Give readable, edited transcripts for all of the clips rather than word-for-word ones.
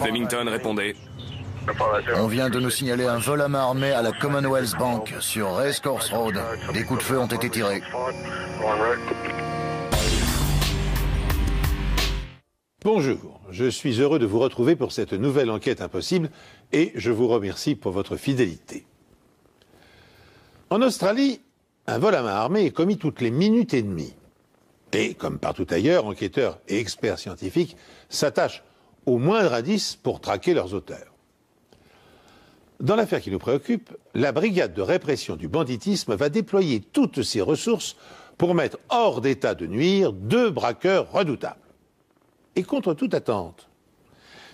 Flemington, répondez. On vient de nous signaler un vol à main armée à la Commonwealth Bank sur Racecourse Road. Des coups de feu ont été tirés. Bonjour, je suis heureux de vous retrouver pour cette nouvelle enquête impossible et je vous remercie pour votre fidélité. En Australie, un vol à main armée est commis toutes les minutes et demie. Et, comme partout ailleurs, enquêteurs et experts scientifiques s'attachent au moindre indice pour traquer leurs auteurs. Dans l'affaire qui nous préoccupe, la brigade de répression du banditisme va déployer toutes ses ressources pour mettre hors d'état de nuire 2 braqueurs redoutables. Et contre toute attente,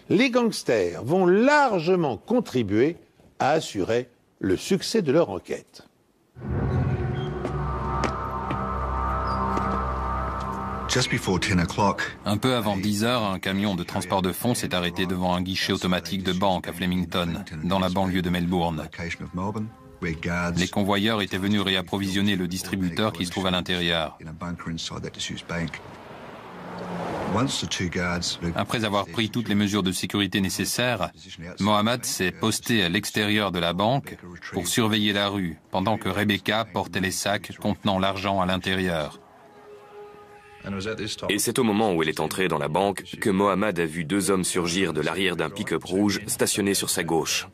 les gangsters vont largement contribuer à assurer le succès de leur enquête. Un peu avant 10 heures, un camion de transport de fonds s'est arrêté devant un guichet automatique de banque à Flemington, dans la banlieue de Melbourne. Les convoyeurs étaient venus réapprovisionner le distributeur qui se trouve à l'intérieur. Après avoir pris toutes les mesures de sécurité nécessaires, Mohammad s'est posté à l'extérieur de la banque pour surveiller la rue, pendant que Rebecca portait les sacs contenant l'argent à l'intérieur. Et c'est au moment où elle est entrée dans la banque que Mohammad a vu 2 hommes surgir de l'arrière d'un pick-up rouge stationné sur sa gauche.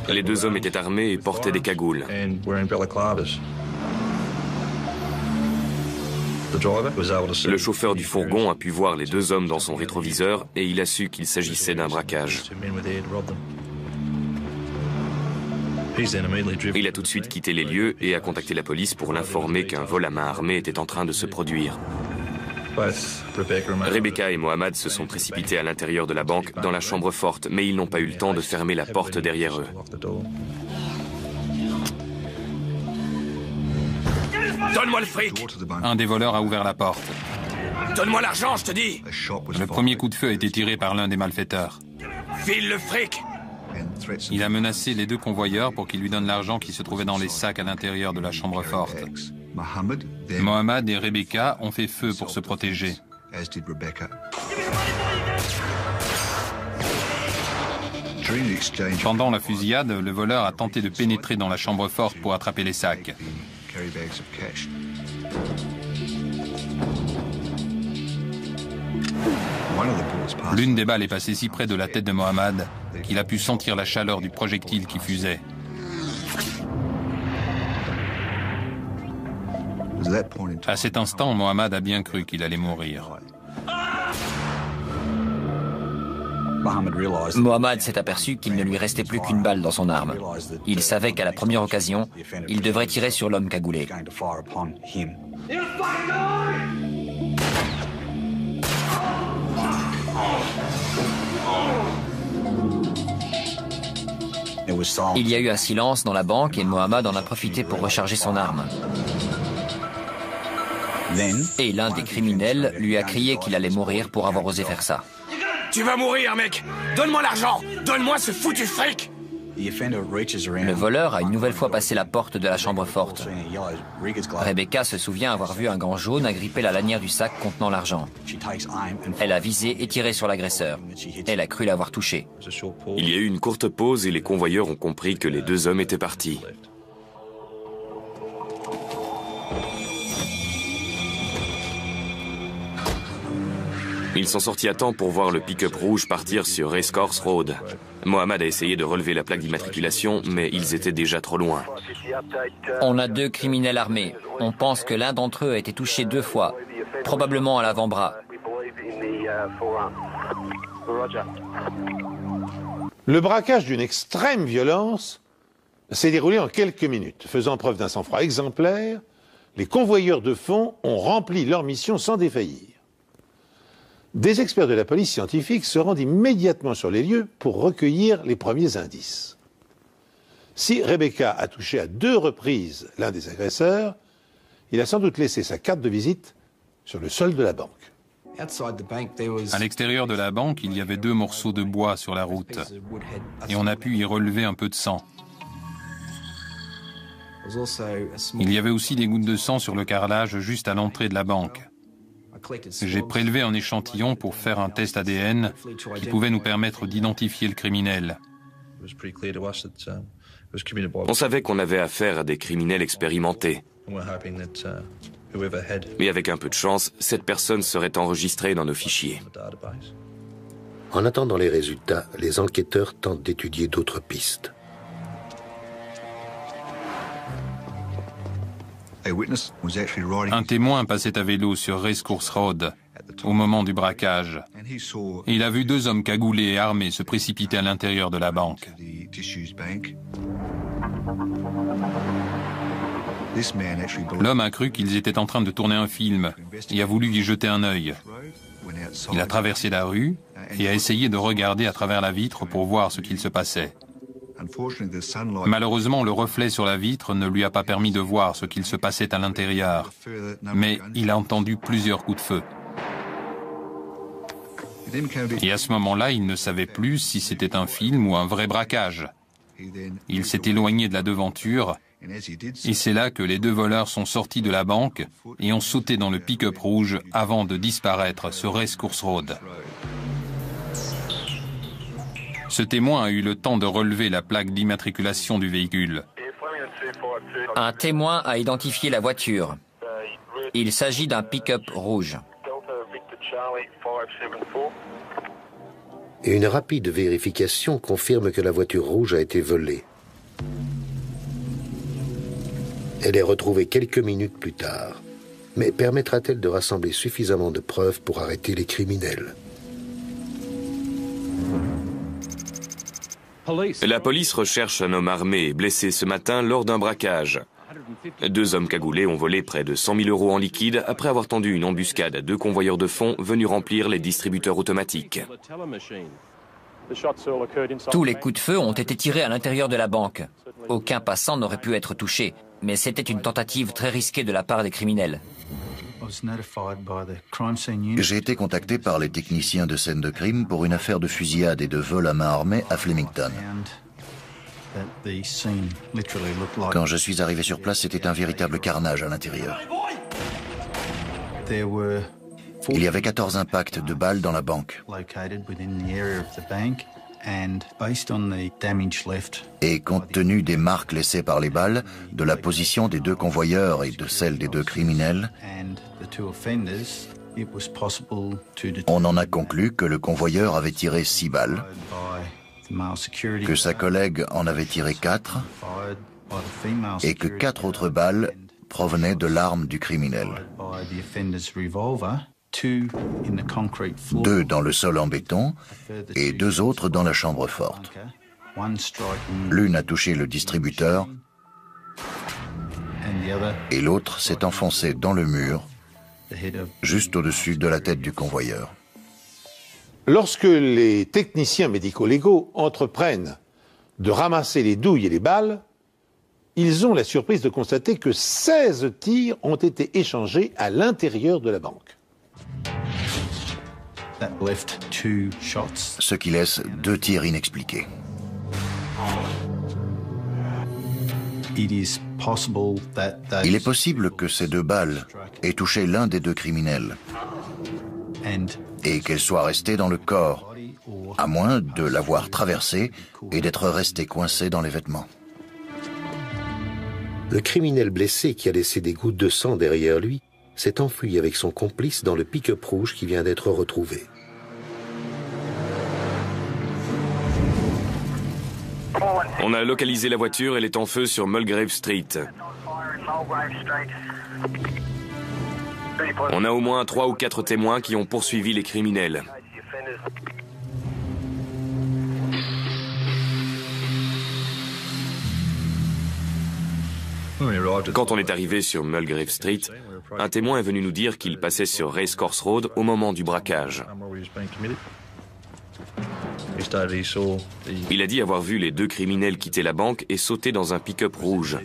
Les 2 hommes étaient armés et portaient des cagoules. Le chauffeur du fourgon a pu voir les 2 hommes dans son rétroviseur et il a su qu'il s'agissait d'un braquage. Il a tout de suite quitté les lieux et a contacté la police pour l'informer qu'un vol à main armée était en train de se produire. Rebecca et Mohammad se sont précipités à l'intérieur de la banque, dans la chambre forte, mais ils n'ont pas eu le temps de fermer la porte derrière eux. Donne-moi le fric! Un des voleurs a ouvert la porte. Donne-moi l'argent, je te dis! Le premier coup de feu a été tiré par l'un des malfaiteurs. File le fric! Il a menacé les 2 convoyeurs pour qu'ils lui donnent l'argent qui se trouvait dans les sacs à l'intérieur de la chambre forte. Mohammad et Rebecca ont fait feu pour se protéger. Pendant la fusillade, le voleur a tenté de pénétrer dans la chambre forte pour attraper les sacs. L'une des balles est passée si près de la tête de Mohammad qu'il a pu sentir la chaleur du projectile qui fusait. À cet instant, Mohammad a bien cru qu'il allait mourir. Mohammad s'est aperçu qu'il ne lui restait plus qu'une balle dans son arme. Il savait qu'à la première occasion, il devrait tirer sur l'homme cagoulé. Il y a eu un silence dans la banque et Mohammad en a profité pour recharger son arme. Et l'un des criminels lui a crié qu'il allait mourir pour avoir osé faire ça. Tu vas mourir, mec! Donne-moi l'argent! Donne-moi ce foutu fric! Le voleur a une nouvelle fois passé la porte de la chambre forte. Rebecca se souvient avoir vu un gant jaune agripper la lanière du sac contenant l'argent. Elle a visé et tiré sur l'agresseur. Elle a cru l'avoir touché. Il y a eu une courte pause et les convoyeurs ont compris que les 2 hommes étaient partis. Ils sont sortis à temps pour voir le pick-up rouge partir sur Racecourse Road. Mohammad a essayé de relever la plaque d'immatriculation, mais ils étaient déjà trop loin. On a 2 criminels armés. On pense que l'un d'entre eux a été touché 2 fois, probablement à l'avant-bras. Le braquage d'une extrême violence s'est déroulé en quelques minutes. Faisant preuve d'un sang-froid exemplaire, les convoyeurs de fonds ont rempli leur mission sans défaillir. Des experts de la police scientifique se rendent immédiatement sur les lieux pour recueillir les premiers indices. Si Rebecca a touché à 2 reprises l'un des agresseurs, il a sans doute laissé sa carte de visite sur le sol de la banque. À l'extérieur de la banque, il y avait 2 morceaux de bois sur la route et on a pu y relever un peu de sang. Il y avait aussi des gouttes de sang sur le carrelage juste à l'entrée de la banque. J'ai prélevé un échantillon pour faire un test ADN qui pouvait nous permettre d'identifier le criminel. On savait qu'on avait affaire à des criminels expérimentés. Mais avec un peu de chance, cette personne serait enregistrée dans nos fichiers. En attendant les résultats, les enquêteurs tentent d'étudier d'autres pistes. Un témoin passait à vélo sur Racecourse Road au moment du braquage. Il a vu deux hommes cagoulés et armés se précipiter à l'intérieur de la banque. L'homme a cru qu'ils étaient en train de tourner un film et a voulu y jeter un œil. Il a traversé la rue et a essayé de regarder à travers la vitre pour voir ce qu'il se passait. Malheureusement, le reflet sur la vitre ne lui a pas permis de voir ce qu'il se passait à l'intérieur, mais il a entendu plusieurs coups de feu. Et à ce moment-là, il ne savait plus si c'était un film ou un vrai braquage. Il s'est éloigné de la devanture, et c'est là que les deux voleurs sont sortis de la banque et ont sauté dans le pick-up rouge avant de disparaître sur Racecourse Road. Ce témoin a eu le temps de relever la plaque d'immatriculation du véhicule. Un témoin a identifié la voiture. Il s'agit d'un pick-up rouge. Et une rapide vérification confirme que la voiture rouge a été volée. Elle est retrouvée quelques minutes plus tard. Mais permettra-t-elle de rassembler suffisamment de preuves pour arrêter les criminels ? La police recherche un homme armé et blessé ce matin lors d'un braquage. Deux hommes cagoulés ont volé près de 100 000 € en liquide après avoir tendu une embuscade à deux convoyeurs de fonds venus remplir les distributeurs automatiques. Tous les coups de feu ont été tirés à l'intérieur de la banque. Aucun passant n'aurait pu être touché, mais c'était une tentative très risquée de la part des criminels. J'ai été contacté par les techniciens de scène de crime pour une affaire de fusillade et de vol à main armée à Flemington. Quand je suis arrivé sur place, c'était un véritable carnage à l'intérieur. Il y avait 14 impacts de balles dans la banque. Et compte tenu des marques laissées par les balles, de la position des deux convoyeurs et de celle des deux criminels, on en a conclu que le convoyeur avait tiré 6 balles, que sa collègue en avait tiré 4 et que 4 autres balles provenaient de l'arme du criminel. 2 dans le sol en béton et 2 autres dans la chambre forte. L'une a touché le distributeur et l'autre s'est enfoncée dans le mur, juste au-dessus de la tête du convoyeur. Lorsque les techniciens médico-légaux entreprennent de ramasser les douilles et les balles, ils ont la surprise de constater que 16 tirs ont été échangés à l'intérieur de la banque. Ce qui laisse 2 tirs inexpliqués. Il est possible que ces 2 balles aient touché l'un des 2 criminels et qu'elles soient restées dans le corps, à moins de l'avoir traversé et d'être resté coincé dans les vêtements. Le criminel blessé qui a laissé des gouttes de sang derrière lui s'est enfui avec son complice dans le pick-up rouge qui vient d'être retrouvé. On a localisé la voiture, elle est en feu sur Mulgrave Street. On a au moins 3 ou 4 témoins qui ont poursuivi les criminels. Quand on est arrivé sur Mulgrave Street, un témoin est venu nous dire qu'il passait sur Racecourse Road au moment du braquage. Il a dit avoir vu les 2 criminels quitter la banque et sauter dans un pick-up rouge.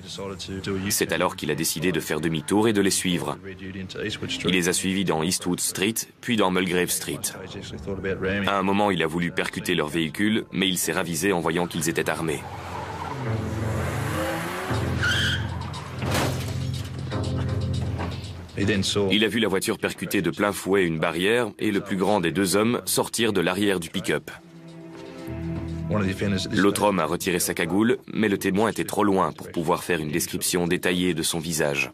C'est alors qu'il a décidé de faire demi-tour et de les suivre. Il les a suivis dans Eastwood Street, puis dans Mulgrave Street. À un moment, il a voulu percuter leur véhicule, mais il s'est ravisé en voyant qu'ils étaient armés. Il a vu la voiture percuter de plein fouet une barrière et le plus grand des deux hommes sortir de l'arrière du pick-up. L'autre homme a retiré sa cagoule, mais le témoin était trop loin pour pouvoir faire une description détaillée de son visage.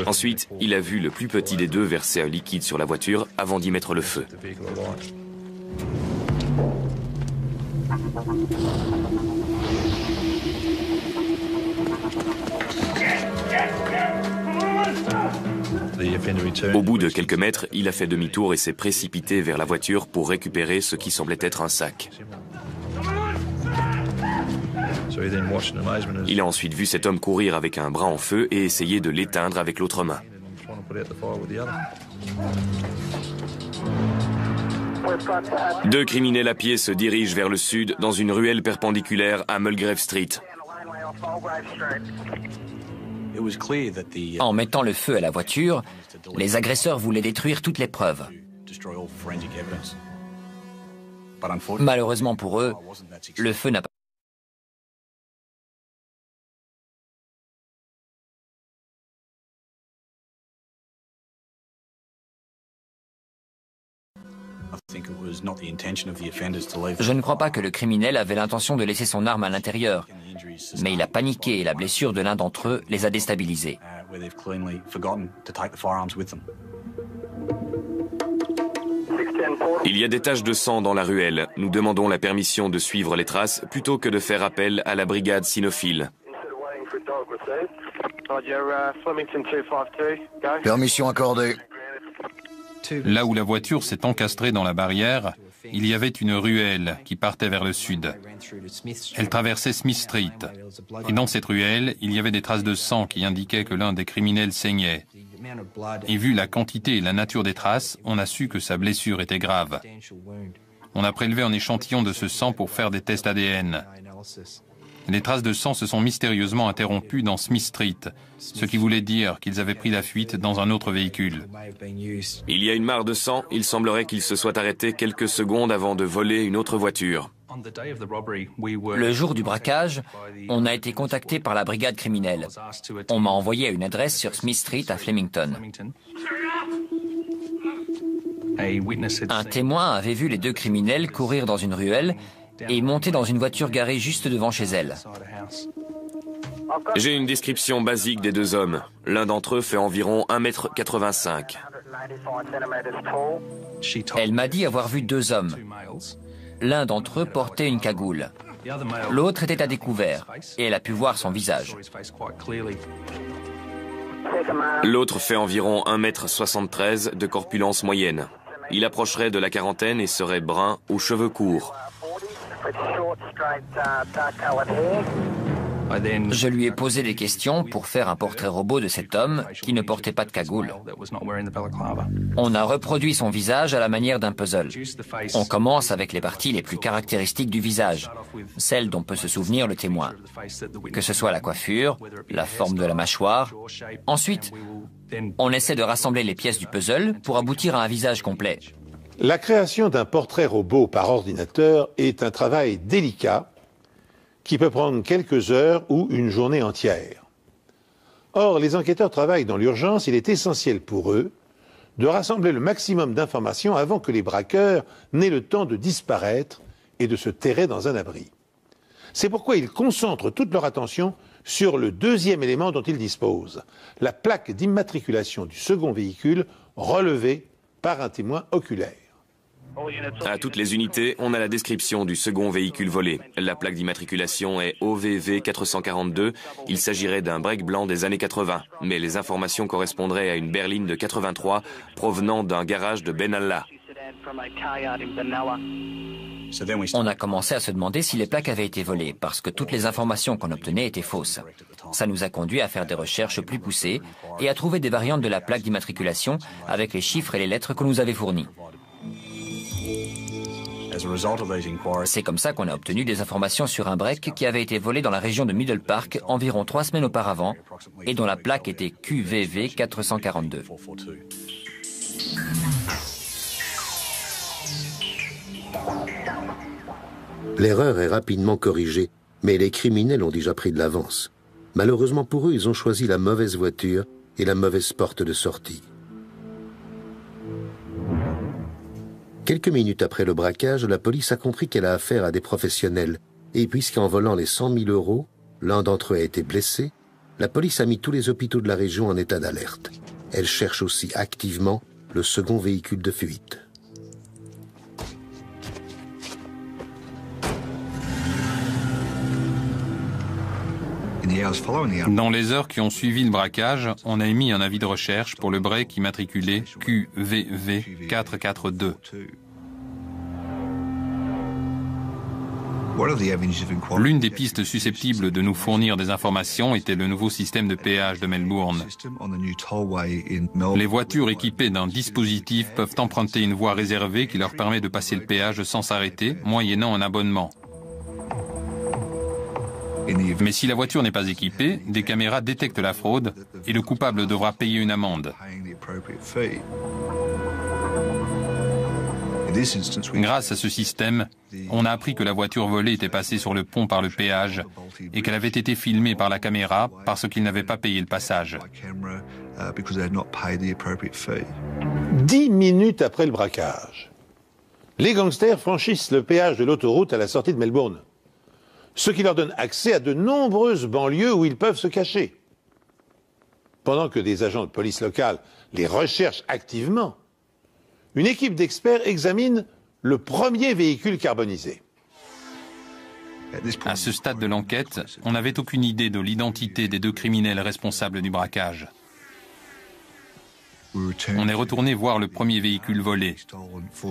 Ensuite, il a vu le plus petit des deux verser un liquide sur la voiture avant d'y mettre le feu. Au bout de quelques mètres, il a fait demi-tour et s'est précipité vers la voiture pour récupérer ce qui semblait être un sac. Il a ensuite vu cet homme courir avec un bras en feu et essayer de l'éteindre avec l'autre main. Deux criminels à pied se dirigent vers le sud dans une ruelle perpendiculaire à Mulgrave Street. En mettant le feu à la voiture, les agresseurs voulaient détruire toutes les preuves. Malheureusement pour eux, le feu n'a pas... Je ne crois pas que le criminel avait l'intention de laisser son arme à l'intérieur, mais il a paniqué et la blessure de l'un d'entre eux les a déstabilisés. Il y a des taches de sang dans la ruelle. Nous demandons la permission de suivre les traces plutôt que de faire appel à la brigade cynophile. Permission accordée. Là où la voiture s'est encastrée dans la barrière, il y avait une ruelle qui partait vers le sud. Elle traversait Smith Street. Et dans cette ruelle, il y avait des traces de sang qui indiquaient que l'un des criminels saignait. Et vu la quantité et la nature des traces, on a su que sa blessure était grave. On a prélevé un échantillon de ce sang pour faire des tests ADN. Les traces de sang se sont mystérieusement interrompues dans Smith Street, ce qui voulait dire qu'ils avaient pris la fuite dans un autre véhicule. Il y a une mare de sang, il semblerait qu'ils se soient arrêtés quelques secondes avant de voler une autre voiture. Le jour du braquage, on a été contacté par la brigade criminelle. On m'a envoyé à une adresse sur Smith Street à Flemington. Un témoin avait vu les deux criminels courir dans une ruelle et monter dans une voiture garée juste devant chez elle. J'ai une description basique des deux hommes. L'un d'entre eux fait environ 1,85 m. Elle m'a dit avoir vu deux hommes. L'un d'entre eux portait une cagoule. L'autre était à découvert et elle a pu voir son visage. L'autre fait environ 1,73 m de corpulence moyenne. Il approcherait de la quarantaine et serait brun aux cheveux courts. Je lui ai posé des questions pour faire un portrait robot de cet homme qui ne portait pas de cagoule. On a reproduit son visage à la manière d'un puzzle. On commence avec les parties les plus caractéristiques du visage, celles dont peut se souvenir le témoin, que ce soit la coiffure, la forme de la mâchoire. Ensuite, on essaie de rassembler les pièces du puzzle pour aboutir à un visage complet. La création d'un portrait robot par ordinateur est un travail délicat qui peut prendre quelques heures ou une journée entière. Or, les enquêteurs travaillent dans l'urgence, il est essentiel pour eux de rassembler le maximum d'informations avant que les braqueurs n'aient le temps de disparaître et de se terrer dans un abri. C'est pourquoi ils concentrent toute leur attention sur le deuxième élément dont ils disposent, la plaque d'immatriculation du second véhicule relevée par un témoin oculaire. À toutes les unités, on a la description du second véhicule volé. La plaque d'immatriculation est OVV 442. Il s'agirait d'un break blanc des années 80, mais les informations correspondraient à une berline de 83 provenant d'un garage de Benalla. On a commencé à se demander si les plaques avaient été volées, parce que toutes les informations qu'on obtenait étaient fausses. Ça nous a conduit à faire des recherches plus poussées et à trouver des variantes de la plaque d'immatriculation avec les chiffres et les lettres qu'on nous avait fournis. C'est comme ça qu'on a obtenu des informations sur un break qui avait été volé dans la région de Middle Park environ 3 semaines auparavant et dont la plaque était QVV 442. L'erreur est rapidement corrigée, mais les criminels ont déjà pris de l'avance. Malheureusement pour eux, ils ont choisi la mauvaise voiture et la mauvaise porte de sortie. Quelques minutes après le braquage, la police a compris qu'elle a affaire à des professionnels. Et puisqu'en volant les 100 000 €, l'un d'entre eux a été blessé, la police a mis tous les hôpitaux de la région en état d'alerte. Elle cherche aussi activement le second véhicule de fuite. Dans les heures qui ont suivi le braquage, on a émis un avis de recherche pour le break immatriculé QVV 442. L'une des pistes susceptibles de nous fournir des informations était le nouveau système de péage de Melbourne. Les voitures équipées d'un dispositif peuvent emprunter une voie réservée qui leur permet de passer le péage sans s'arrêter, moyennant un abonnement. Mais si la voiture n'est pas équipée, des caméras détectent la fraude et le coupable devra payer une amende. Grâce à ce système, on a appris que la voiture volée était passée sur le pont par le péage et qu'elle avait été filmée par la caméra parce qu'il n'avait pas payé le passage. 10 minutes après le braquage, les gangsters franchissent le péage de l'autoroute à la sortie de Melbourne, ce qui leur donne accès à de nombreuses banlieues où ils peuvent se cacher. Pendant que des agents de police locale les recherchent activement, une équipe d'experts examine le premier véhicule carbonisé. À ce stade de l'enquête, on n'avait aucune idée de l'identité des deux criminels responsables du braquage. On est retourné voir le premier véhicule volé.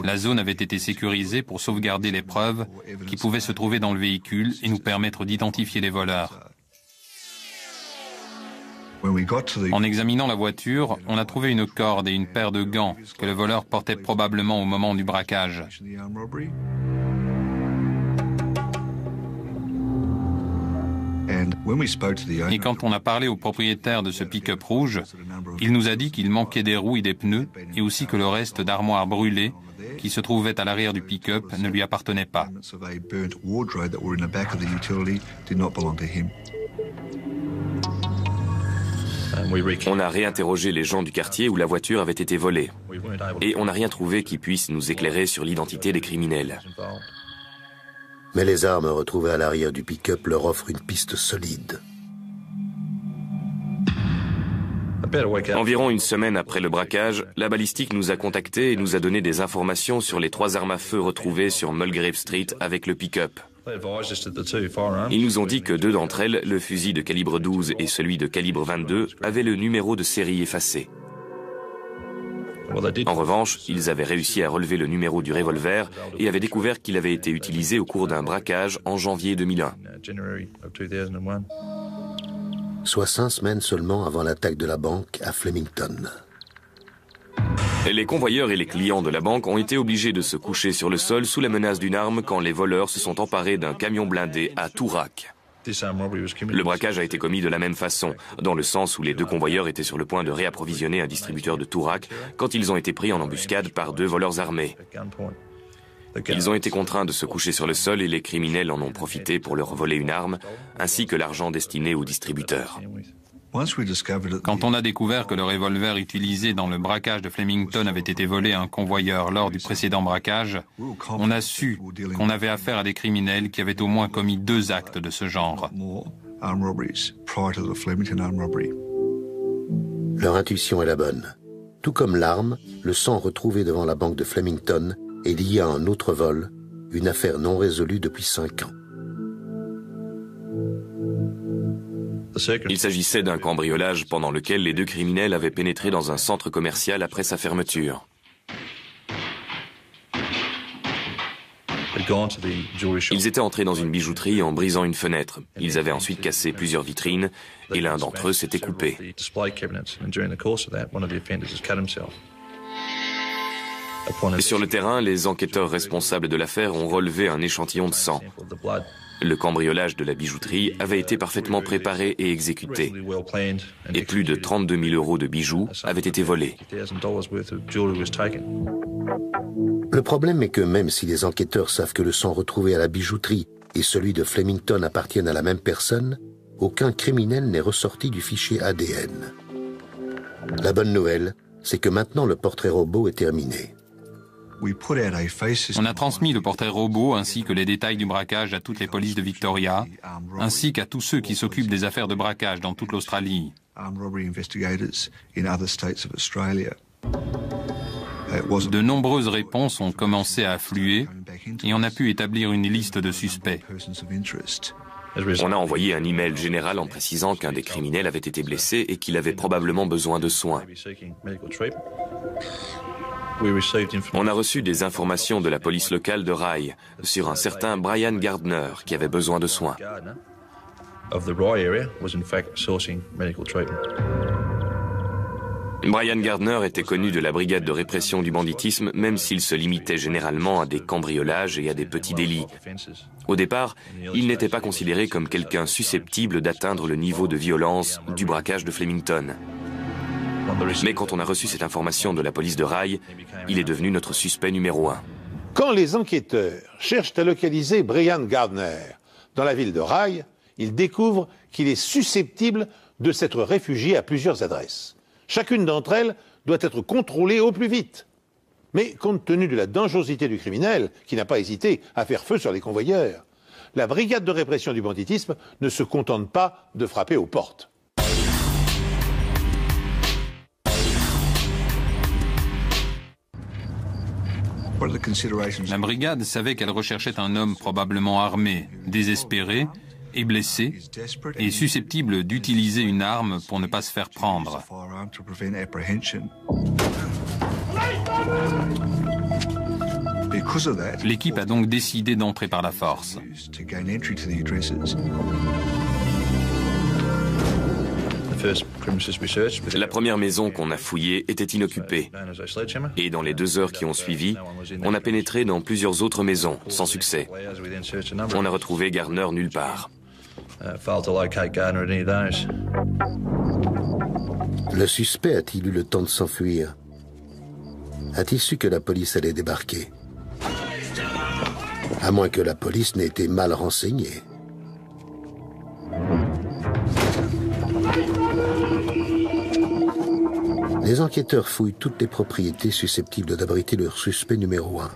La zone avait été sécurisée pour sauvegarder les preuves qui pouvaient se trouver dans le véhicule et nous permettre d'identifier les voleurs. En examinant la voiture, on a trouvé une corde et une paire de gants que le voleur portait probablement au moment du braquage. Et quand on a parlé au propriétaire de ce pick-up rouge, il nous a dit qu'il manquait des roues et des pneus et aussi que le reste d'armoire brûlée qui se trouvait à l'arrière du pick-up ne lui appartenait pas. On a réinterrogé les gens du quartier où la voiture avait été volée. Et on n'a rien trouvé qui puisse nous éclairer sur l'identité des criminels. Mais les armes retrouvées à l'arrière du pick-up leur offrent une piste solide. Environ une semaine après le braquage, la balistique nous a contactés et nous a donné des informations sur les 3 armes à feu retrouvées sur Mulgrave Street avec le pick-up. Ils nous ont dit que 2 d'entre elles, le fusil de calibre 12 et celui de calibre 22, avaient le numéro de série effacé. En revanche, ils avaient réussi à relever le numéro du revolver et avaient découvert qu'il avait été utilisé au cours d'un braquage en janvier 2001. Soit 5 semaines seulement avant l'attaque de la banque à Flemington. Les convoyeurs et les clients de la banque ont été obligés de se coucher sur le sol sous la menace d'une arme quand les voleurs se sont emparés d'un camion blindé à Toorak. Le braquage a été commis de la même façon, dans le sens où les 2 convoyeurs étaient sur le point de réapprovisionner un distributeur de Toorak quand ils ont été pris en embuscade par 2 voleurs armés. Ils ont été contraints de se coucher sur le sol et les criminels en ont profité pour leur voler une arme, ainsi que l'argent destiné au distributeur. Quand on a découvert que le revolver utilisé dans le braquage de Flemington avait été volé à un convoyeur lors du précédent braquage, on a su qu'on avait affaire à des criminels qui avaient au moins commis 2 actes de ce genre. Leur intuition est la bonne. Tout comme l'arme, le sang retrouvé devant la banque de Flemington est lié à un autre vol, une affaire non résolue depuis 5 ans. Il s'agissait d'un cambriolage pendant lequel les 2 criminels avaient pénétré dans un centre commercial après sa fermeture. Ils étaient entrés dans une bijouterie en brisant une fenêtre. Ils avaient ensuite cassé plusieurs vitrines et l'un d'entre eux s'était coupé. Et sur le terrain, les enquêteurs responsables de l'affaire ont relevé un échantillon de sang. Le cambriolage de la bijouterie avait été parfaitement préparé et exécuté. Et plus de 32 000 € de bijoux avaient été volés. Le problème est que même si les enquêteurs savent que le sang retrouvé à la bijouterie et celui de Flemington appartiennent à la même personne, aucun criminel n'est ressorti du fichier ADN. La bonne nouvelle, c'est que maintenant le portrait robot est terminé. On a transmis le portrait robot ainsi que les détails du braquage à toutes les polices de Victoria, ainsi qu'à tous ceux qui s'occupent des affaires de braquage dans toute l'Australie. De nombreuses réponses ont commencé à affluer et on a pu établir une liste de suspects. On a envoyé un email général en précisant qu'un des criminels avait été blessé et qu'il avait probablement besoin de soins. On a reçu des informations de la police locale de Rye sur un certain Brian Gardner qui avait besoin de soins. Brian Gardner était connu de la brigade de répression du banditisme, même s'il se limitait généralement à des cambriolages et à des petits délits. Au départ, il n'était pas considéré comme quelqu'un susceptible d'atteindre le niveau de violence du braquage de Flemington. Mais quand on a reçu cette information de la police de Rye, il est devenu notre suspect numéro 1. Quand les enquêteurs cherchent à localiser Brian Gardner dans la ville de Rye, ils découvrent qu'il est susceptible de s'être réfugié à plusieurs adresses. Chacune d'entre elles doit être contrôlée au plus vite. Mais compte tenu de la dangerosité du criminel, qui n'a pas hésité à faire feu sur les convoyeurs, la brigade de répression du banditisme ne se contente pas de frapper aux portes. La brigade savait qu'elle recherchait un homme probablement armé, désespéré et blessé, et susceptible d'utiliser une arme pour ne pas se faire prendre. L'équipe a donc décidé d'entrer par la force. La première maison qu'on a fouillée était inoccupée. Et dans les 2 heures qui ont suivi, on a pénétré dans plusieurs autres maisons, sans succès. On a retrouvé Gardner nulle part. Le suspect a-t-il eu le temps de s'enfuir? A-t-il su que la police allait débarquer? À moins que la police n'ait été mal renseignée. Les enquêteurs fouillent toutes les propriétés susceptibles d'abriter leur suspect numéro 1.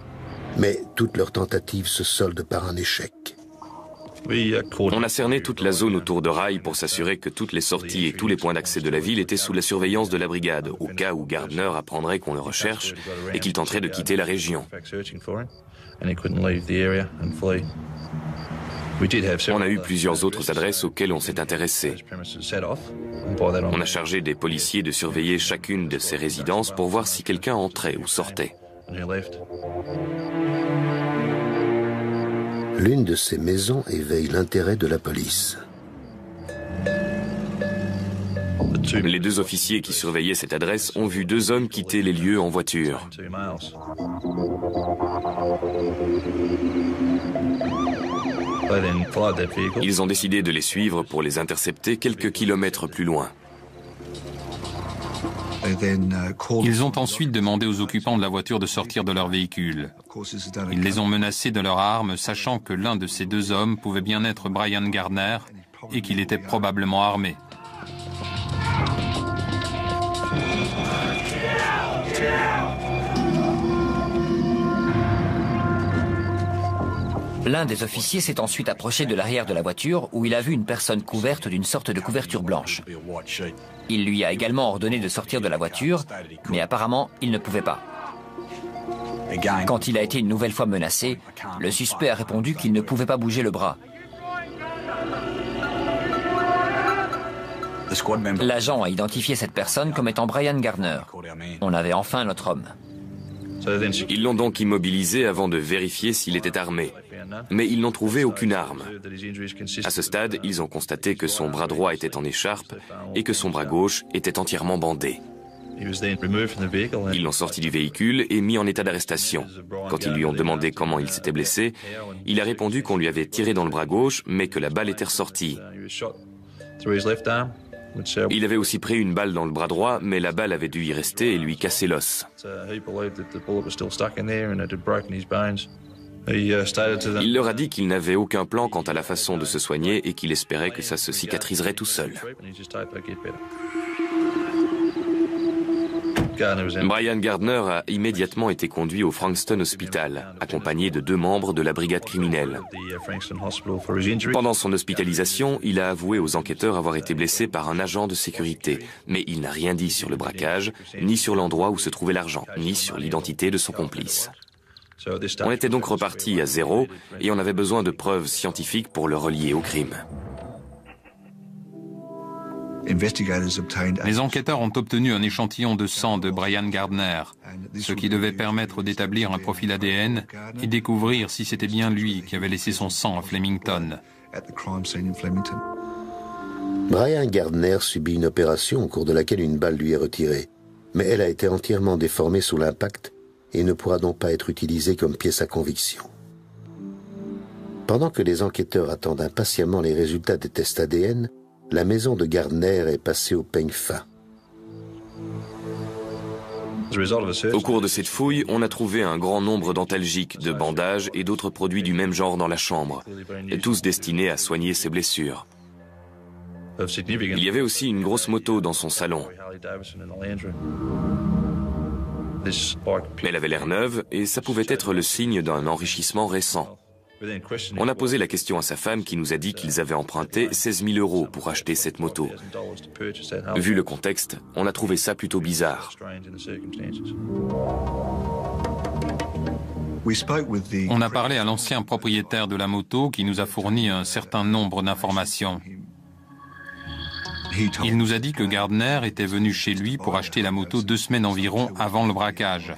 Mais toutes leurs tentatives se soldent par un échec. On a cerné toute la zone autour de Rye pour s'assurer que toutes les sorties et tous les points d'accès de la ville étaient sous la surveillance de la brigade, au cas où Gardner apprendrait qu'on le recherche et qu'il tenterait de quitter la région. On a eu plusieurs autres adresses auxquelles on s'est intéressé. On a chargé des policiers de surveiller chacune de ces résidences pour voir si quelqu'un entrait ou sortait. L'une de ces maisons éveille l'intérêt de la police. Les 2 officiers qui surveillaient cette adresse ont vu 2 hommes quitter les lieux en voiture. Ils ont décidé de les suivre pour les intercepter quelques kilomètres plus loin. Ils ont ensuite demandé aux occupants de la voiture de sortir de leur véhicule. Ils les ont menacés de leurs armes, sachant que l'un de ces 2 hommes pouvait bien être Brian Gardner et qu'il était probablement armé. L'un des officiers s'est ensuite approché de l'arrière de la voiture où il a vu une personne couverte d'une sorte de couverture blanche. Il lui a également ordonné de sortir de la voiture, mais apparemment, il ne pouvait pas. Quand il a été une nouvelle fois menacé, le suspect a répondu qu'il ne pouvait pas bouger le bras. L'agent a identifié cette personne comme étant Brian Gardner. On avait enfin notre homme. Ils l'ont donc immobilisé avant de vérifier s'il était armé. Mais ils n'ont trouvé aucune arme. À ce stade, ils ont constaté que son bras droit était en écharpe et que son bras gauche était entièrement bandé. Ils l'ont sorti du véhicule et mis en état d'arrestation. Quand ils lui ont demandé comment il s'était blessé, il a répondu qu'on lui avait tiré dans le bras gauche, mais que la balle était ressortie. Il avait aussi pris une balle dans le bras droit, mais la balle avait dû y rester et lui casser l'os. Il leur a dit qu'il n'avait aucun plan quant à la façon de se soigner et qu'il espérait que ça se cicatriserait tout seul. Brian Gardner a immédiatement été conduit au Frankston Hospital, accompagné de 2 membres de la brigade criminelle. Pendant son hospitalisation, il a avoué aux enquêteurs avoir été blessé par un agent de sécurité, mais il n'a rien dit sur le braquage, ni sur l'endroit où se trouvait l'argent, ni sur l'identité de son complice. On était donc reparti à zéro et on avait besoin de preuves scientifiques pour le relier au crime. Les enquêteurs ont obtenu un échantillon de sang de Brian Gardner, ce qui devait permettre d'établir un profil ADN et découvrir si c'était bien lui qui avait laissé son sang à Flemington. Brian Gardner subit une opération au cours de laquelle une balle lui est retirée, mais elle a été entièrement déformée sous l'impact et ne pourra donc pas être utilisée comme pièce à conviction. Pendant que les enquêteurs attendent impatiemment les résultats des tests ADN, la maison de Gardner est passée au peigne fin. Au cours de cette fouille, on a trouvé un grand nombre d'antalgiques, de bandages et d'autres produits du même genre dans la chambre, tous destinés à soigner ses blessures. Il y avait aussi une grosse moto dans son salon. Elle avait l'air neuve et ça pouvait être le signe d'un enrichissement récent. On a posé la question à sa femme qui nous a dit qu'ils avaient emprunté 16 000 € pour acheter cette moto. Vu le contexte, on a trouvé ça plutôt bizarre. On a parlé à l'ancien propriétaire de la moto qui nous a fourni un certain nombre d'informations. Il nous a dit que Gardner était venu chez lui pour acheter la moto 2 semaines environ avant le braquage.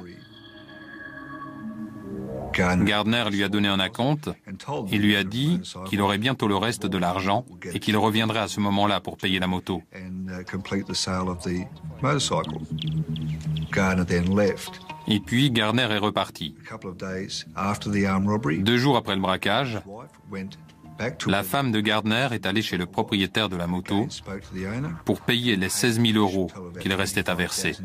Gardner lui a donné un acompte et lui a dit qu'il aurait bientôt le reste de l'argent et qu'il reviendrait à ce moment-là pour payer la moto. Et puis Gardner est reparti. 2 jours après le braquage, la femme de Gardner est allée chez le propriétaire de la moto pour payer les 16 000 € qu'il restait à verser.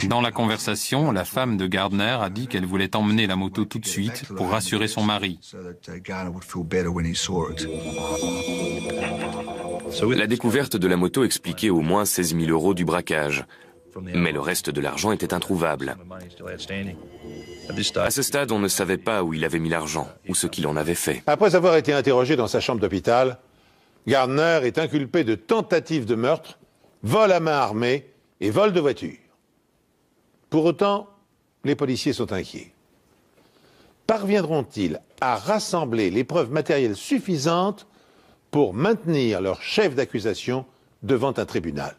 Dans la conversation, la femme de Gardner a dit qu'elle voulait emmener la moto tout de suite pour rassurer son mari. La découverte de la moto expliquait au moins 16 000 € du braquage. Mais le reste de l'argent était introuvable. À ce stade, on ne savait pas où il avait mis l'argent ou ce qu'il en avait fait. Après avoir été interrogé dans sa chambre d'hôpital, Gardner est inculpé de tentative de meurtre, vol à main armée et vol de voiture. Pour autant, les policiers sont inquiets. Parviendront-ils à rassembler les preuves matérielles suffisantes pour maintenir leur chef d'accusation devant un tribunal?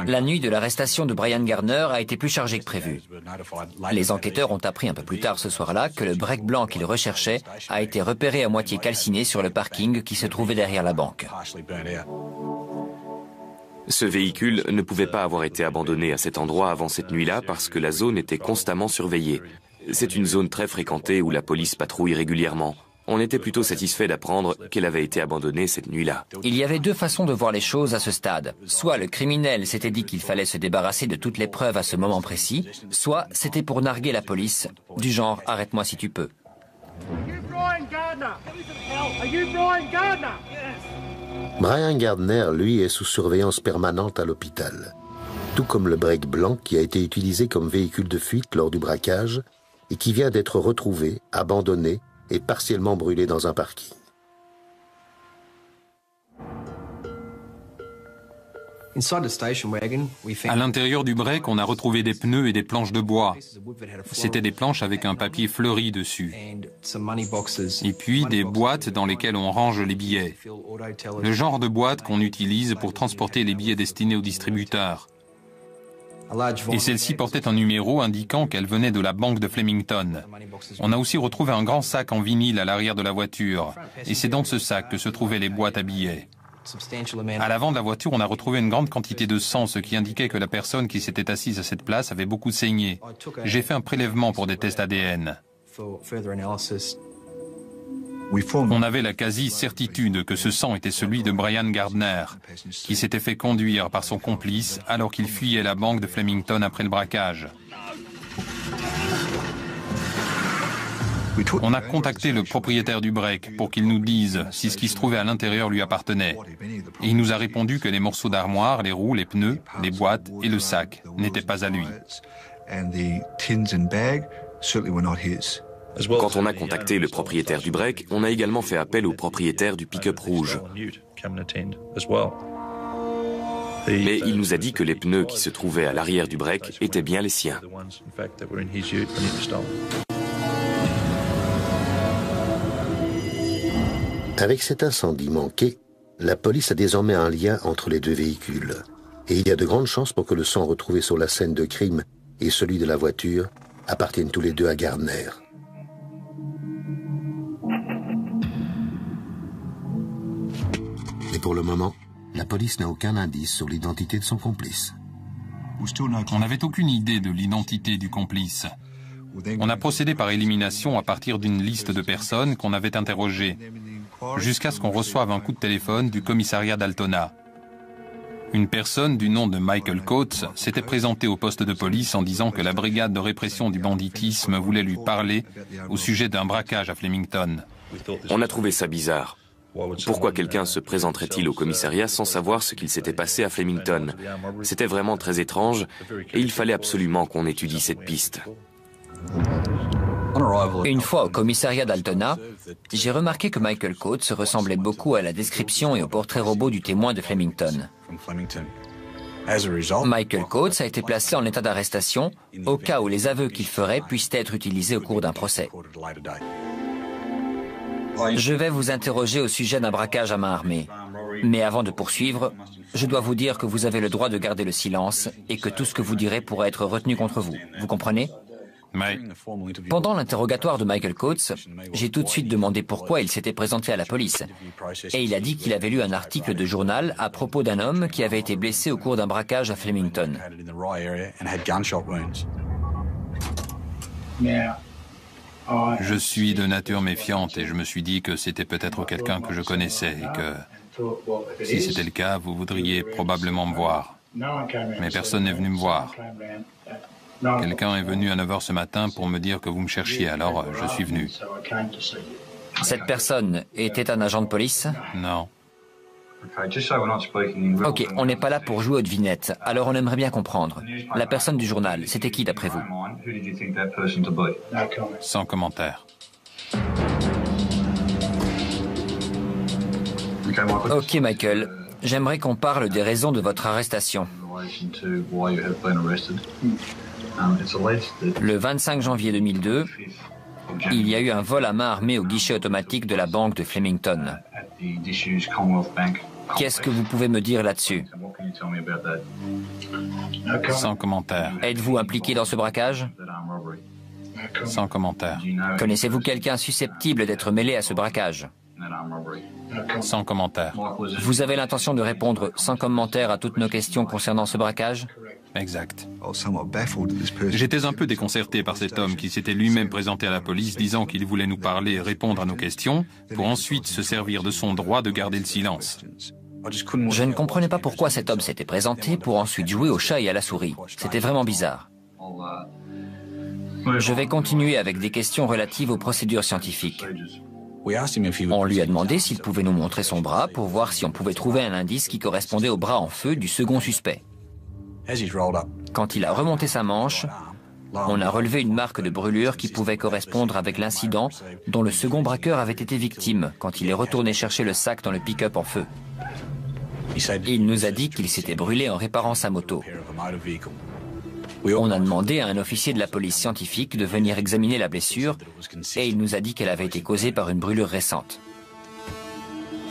La nuit de l'arrestation de Brian Gardner a été plus chargée que prévu. Les enquêteurs ont appris un peu plus tard ce soir-là que le break blanc qu'ils recherchaient a été repéré à moitié calciné sur le parking qui se trouvait derrière la banque. Ce véhicule ne pouvait pas avoir été abandonné à cet endroit avant cette nuit-là parce que la zone était constamment surveillée. C'est une zone très fréquentée où la police patrouille régulièrement. On était plutôt satisfait d'apprendre qu'elle avait été abandonnée cette nuit-là. Il y avait 2 façons de voir les choses à ce stade. Soit le criminel s'était dit qu'il fallait se débarrasser de toutes les preuves à ce moment précis, soit c'était pour narguer la police, du genre « arrête-moi si tu peux ». Brian Gardner, lui, est sous surveillance permanente à l'hôpital. Tout comme le break blanc qui a été utilisé comme véhicule de fuite lors du braquage et qui vient d'être retrouvé, abandonné et partiellement brûlé dans un parking. À l'intérieur du break, on a retrouvé des pneus et des planches de bois. C'était des planches avec un papier fleuri dessus. Et puis des boîtes dans lesquelles on range les billets. Le genre de boîte qu'on utilise pour transporter les billets destinés aux distributeurs. Et celle-ci portait un numéro indiquant qu'elle venait de la banque de Flemington. On a aussi retrouvé un grand sac en vinyle à l'arrière de la voiture. Et c'est dans ce sac que se trouvaient les boîtes à billets. À l'avant de la voiture, on a retrouvé une grande quantité de sang, ce qui indiquait que la personne qui s'était assise à cette place avait beaucoup saigné. J'ai fait un prélèvement pour des tests ADN. On avait la quasi-certitude que ce sang était celui de Brian Gardner, qui s'était fait conduire par son complice alors qu'il fuyait la banque de Flemington après le braquage. On a contacté le propriétaire du break pour qu'il nous dise si ce qui se trouvait à l'intérieur lui appartenait. Et il nous a répondu que les morceaux d'armoire, les roues, les pneus, les boîtes et le sac n'étaient pas à lui. Quand on a contacté le propriétaire du break, on a également fait appel au propriétaire du pick-up rouge. Mais il nous a dit que les pneus qui se trouvaient à l'arrière du break étaient bien les siens. Avec cet incendie manqué, la police a désormais un lien entre les deux véhicules. Et il y a de grandes chances pour que le sang retrouvé sur la scène de crime et celui de la voiture appartiennent tous les deux à Gardner. Mais pour le moment, la police n'a aucun indice sur l'identité de son complice. On n'avait aucune idée de l'identité du complice. On a procédé par élimination à partir d'une liste de personnes qu'on avait interrogées, jusqu'à ce qu'on reçoive un coup de téléphone du commissariat d'Altona. Une personne du nom de Michael Coates s'était présentée au poste de police en disant que la brigade de répression du banditisme voulait lui parler au sujet d'un braquage à Flemington. On a trouvé ça bizarre. Pourquoi quelqu'un se présenterait-il au commissariat sans savoir ce qu'il s'était passé à Flemington? C'était vraiment très étrange et il fallait absolument qu'on étudie cette piste. Une fois au commissariat d'Altona, j'ai remarqué que Michael Coates ressemblait beaucoup à la description et au portrait robot du témoin de Flemington. Michael Coates a été placé en état d'arrestation au cas où les aveux qu'il ferait puissent être utilisés au cours d'un procès. Je vais vous interroger au sujet d'un braquage à main armée. Mais avant de poursuivre, je dois vous dire que vous avez le droit de garder le silence et que tout ce que vous direz pourra être retenu contre vous. Vous comprenez ? Oui. Pendant l'interrogatoire de Michael Coates, j'ai tout de suite demandé pourquoi il s'était présenté à la police. Et il a dit qu'il avait lu un article de journal à propos d'un homme qui avait été blessé au cours d'un braquage à Flemington. Je suis de nature méfiante et je me suis dit que c'était peut-être quelqu'un que je connaissais et que, si c'était le cas, vous voudriez probablement me voir. Mais personne n'est venu me voir. Quelqu'un est venu à 9 h ce matin pour me dire que vous me cherchiez, alors je suis venu. Cette personne était un agent de police ? Non. Ok, on n'est pas là pour jouer aux devinettes, alors on aimerait bien comprendre. La personne du journal, c'était qui d'après vous ? Sans commentaire. Ok Michael, j'aimerais qu'on parle des raisons de votre arrestation. Le 25 janvier 2002, il y a eu un vol à main armée au guichet automatique de la banque de Flemington. Qu'est-ce que vous pouvez me dire là-dessus ? Sans commentaire. Êtes-vous impliqué dans ce braquage ? Sans commentaire. Connaissez-vous quelqu'un susceptible d'être mêlé à ce braquage ? Sans commentaire. Vous avez l'intention de répondre sans commentaire à toutes nos questions concernant ce braquage ? Exact. J'étais un peu déconcerté par cet homme qui s'était lui-même présenté à la police disant qu'il voulait nous parler et répondre à nos questions pour ensuite se servir de son droit de garder le silence. Je ne comprenais pas pourquoi cet homme s'était présenté pour ensuite jouer au chat et à la souris. C'était vraiment bizarre. Je vais continuer avec des questions relatives aux procédures scientifiques. On lui a demandé s'il pouvait nous montrer son bras pour voir si on pouvait trouver un indice qui correspondait au bras en feu du second suspect. Quand il a remonté sa manche, on a relevé une marque de brûlure qui pouvait correspondre avec l'incident dont le second braqueur avait été victime quand il est retourné chercher le sac dans le pick-up en feu. Il nous a dit qu'il s'était brûlé en réparant sa moto. On a demandé à un officier de la police scientifique de venir examiner la blessure et il nous a dit qu'elle avait été causée par une brûlure récente.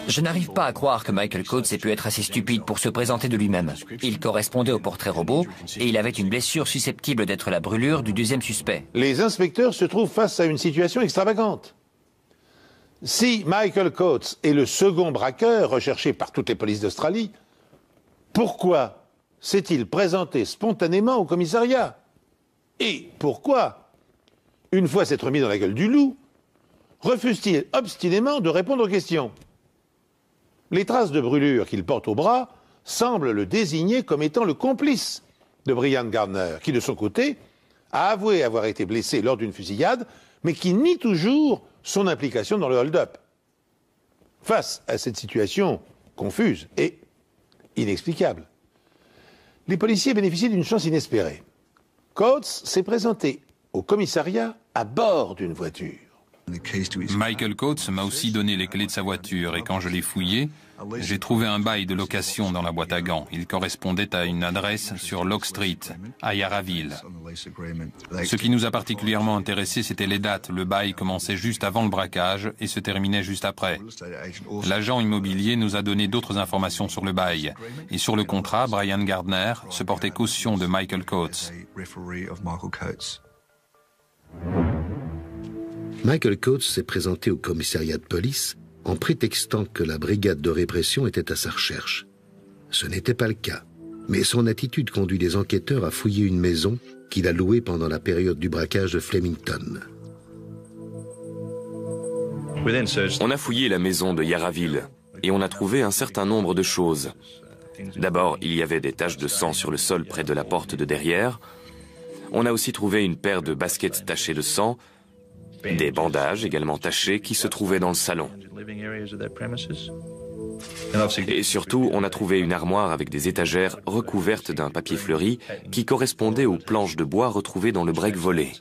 Je n'arrive pas à croire que Michael Coates ait pu être assez stupide pour se présenter de lui-même. Il correspondait au portrait robot et il avait une blessure susceptible d'être la brûlure du deuxième suspect. Les inspecteurs se trouvent face à une situation extravagante. Si Michael Coates est le second braqueur recherché par toutes les polices d'Australie, pourquoi s'est-il présenté spontanément au commissariat? Et pourquoi, une fois s'être mis dans la gueule du loup, refuse-t-il obstinément de répondre aux questions. Les traces de brûlure qu'il porte au bras semblent le désigner comme étant le complice de Brian Gardner, qui de son côté a avoué avoir été blessé lors d'une fusillade, mais qui nie toujours son implication dans le hold-up. Face à cette situation confuse et inexplicable, les policiers bénéficient d'une chance inespérée. Coates s'est présenté au commissariat à bord d'une voiture. Michael Coates m'a aussi donné les clés de sa voiture et quand je l'ai fouillé, j'ai trouvé un bail de location dans la boîte à gants. Il correspondait à une adresse sur Locke Street, à Yarraville. Ce qui nous a particulièrement intéressé, c'était les dates. Le bail commençait juste avant le braquage et se terminait juste après. L'agent immobilier nous a donné d'autres informations sur le bail. Et sur le contrat, Brian Gardner se portait caution de Michael Coates. Michael Coates s'est présenté au commissariat de police en prétextant que la brigade de répression était à sa recherche. Ce n'était pas le cas, mais son attitude conduit les enquêteurs à fouiller une maison qu'il a louée pendant la période du braquage de Flemington. On a fouillé la maison de Yarraville et on a trouvé un certain nombre de choses. D'abord, il y avait des taches de sang sur le sol près de la porte de derrière. On a aussi trouvé une paire de baskets tachées de sang, des bandages également tachés qui se trouvaient dans le salon. Et surtout, on a trouvé une armoire avec des étagères recouvertes d'un papier fleuri qui correspondait aux planches de bois retrouvées dans le break volé.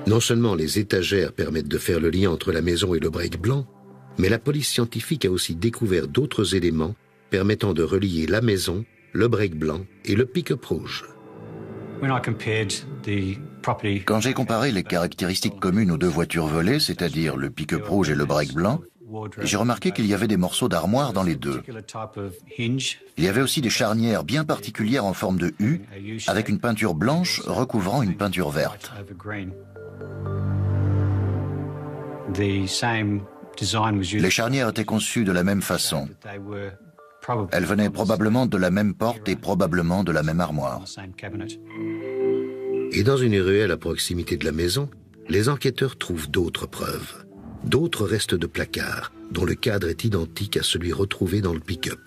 Non seulement les étagères permettent de faire le lien entre la maison et le break blanc, mais la police scientifique a aussi découvert d'autres éléments permettant de relier la maison, le break blanc et le pick-up rouge. Quand j'ai comparé les caractéristiques communes aux deux voitures volées, c'est-à-dire le pick-up rouge et le break blanc, j'ai remarqué qu'il y avait des morceaux d'armoire dans les deux. Il y avait aussi des charnières bien particulières en forme de U, avec une peinture blanche recouvrant une peinture verte. Les charnières étaient conçues de la même façon. Elles venaient probablement de la même porte et probablement de la même armoire. Et dans une ruelle à proximité de la maison, les enquêteurs trouvent d'autres preuves. D'autres restes de placards, dont le cadre est identique à celui retrouvé dans le pick-up.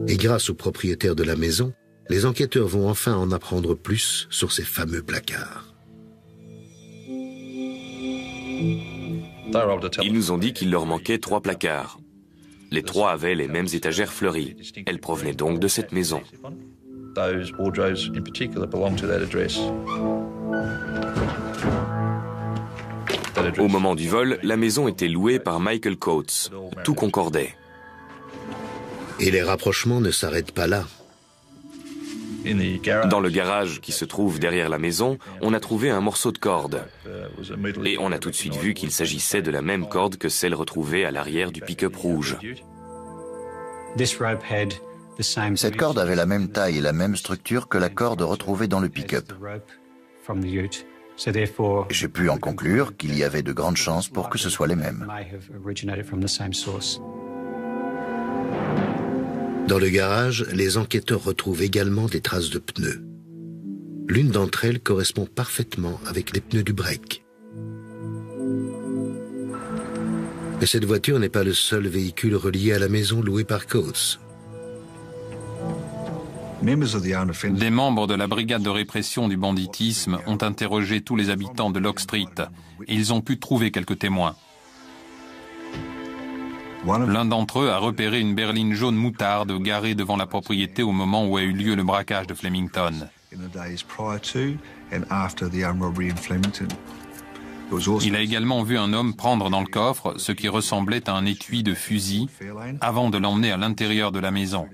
Et grâce au propriétaire de la maison, les enquêteurs vont enfin en apprendre plus sur ces fameux placards. Ils nous ont dit qu'il leur manquait 3 placards. Les 3 avaient les mêmes étagères fleuries. Elles provenaient donc de cette maison. Au moment du vol, la maison était louée par Michael Coates. Tout concordait. Et les rapprochements ne s'arrêtent pas là. Dans le garage qui se trouve derrière la maison, on a trouvé un morceau de corde. Et on a tout de suite vu qu'il s'agissait de la même corde que celle retrouvée à l'arrière du pick-up rouge. Cette corde avait la même taille et la même structure que la corde retrouvée dans le pick-up. J'ai pu en conclure qu'il y avait de grandes chances pour que ce soit les mêmes. Dans le garage, les enquêteurs retrouvent également des traces de pneus. L'une d'entre elles correspond parfaitement avec les pneus du break. Mais cette voiture n'est pas le seul véhicule relié à la maison louée par Coates. Des membres de la brigade de répression du banditisme ont interrogé tous les habitants de Locke Street et ils ont pu trouver quelques témoins. L'un d'entre eux a repéré une berline jaune moutarde garée devant la propriété au moment où a eu lieu le braquage de Flemington. Il a également vu un homme prendre dans le coffre ce qui ressemblait à un étui de fusil avant de l'emmener à l'intérieur de la maison.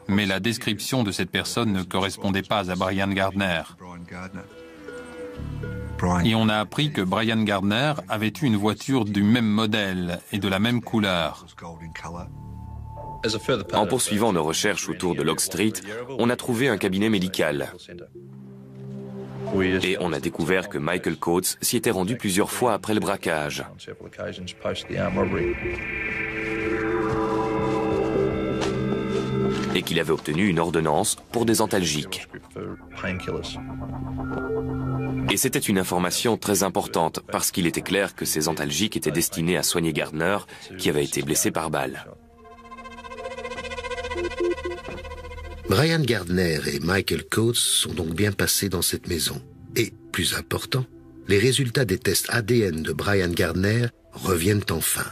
Mais la description de cette personne ne correspondait pas à Brian Gardner. Et on a appris que Brian Gardner avait eu une voiture du même modèle et de la même couleur. En poursuivant nos recherches autour de Locke Street, on a trouvé un cabinet médical. Et on a découvert que Michael Coates s'y était rendu plusieurs fois après le braquage. Et qu'il avait obtenu une ordonnance pour des antalgiques. Et c'était une information très importante, parce qu'il était clair que ces antalgiques étaient destinés à soigner Gardner, qui avait été blessé par balle. Brian Gardner et Michael Coates sont donc bien passés dans cette maison. Et, plus important, les résultats des tests ADN de Brian Gardner reviennent enfin.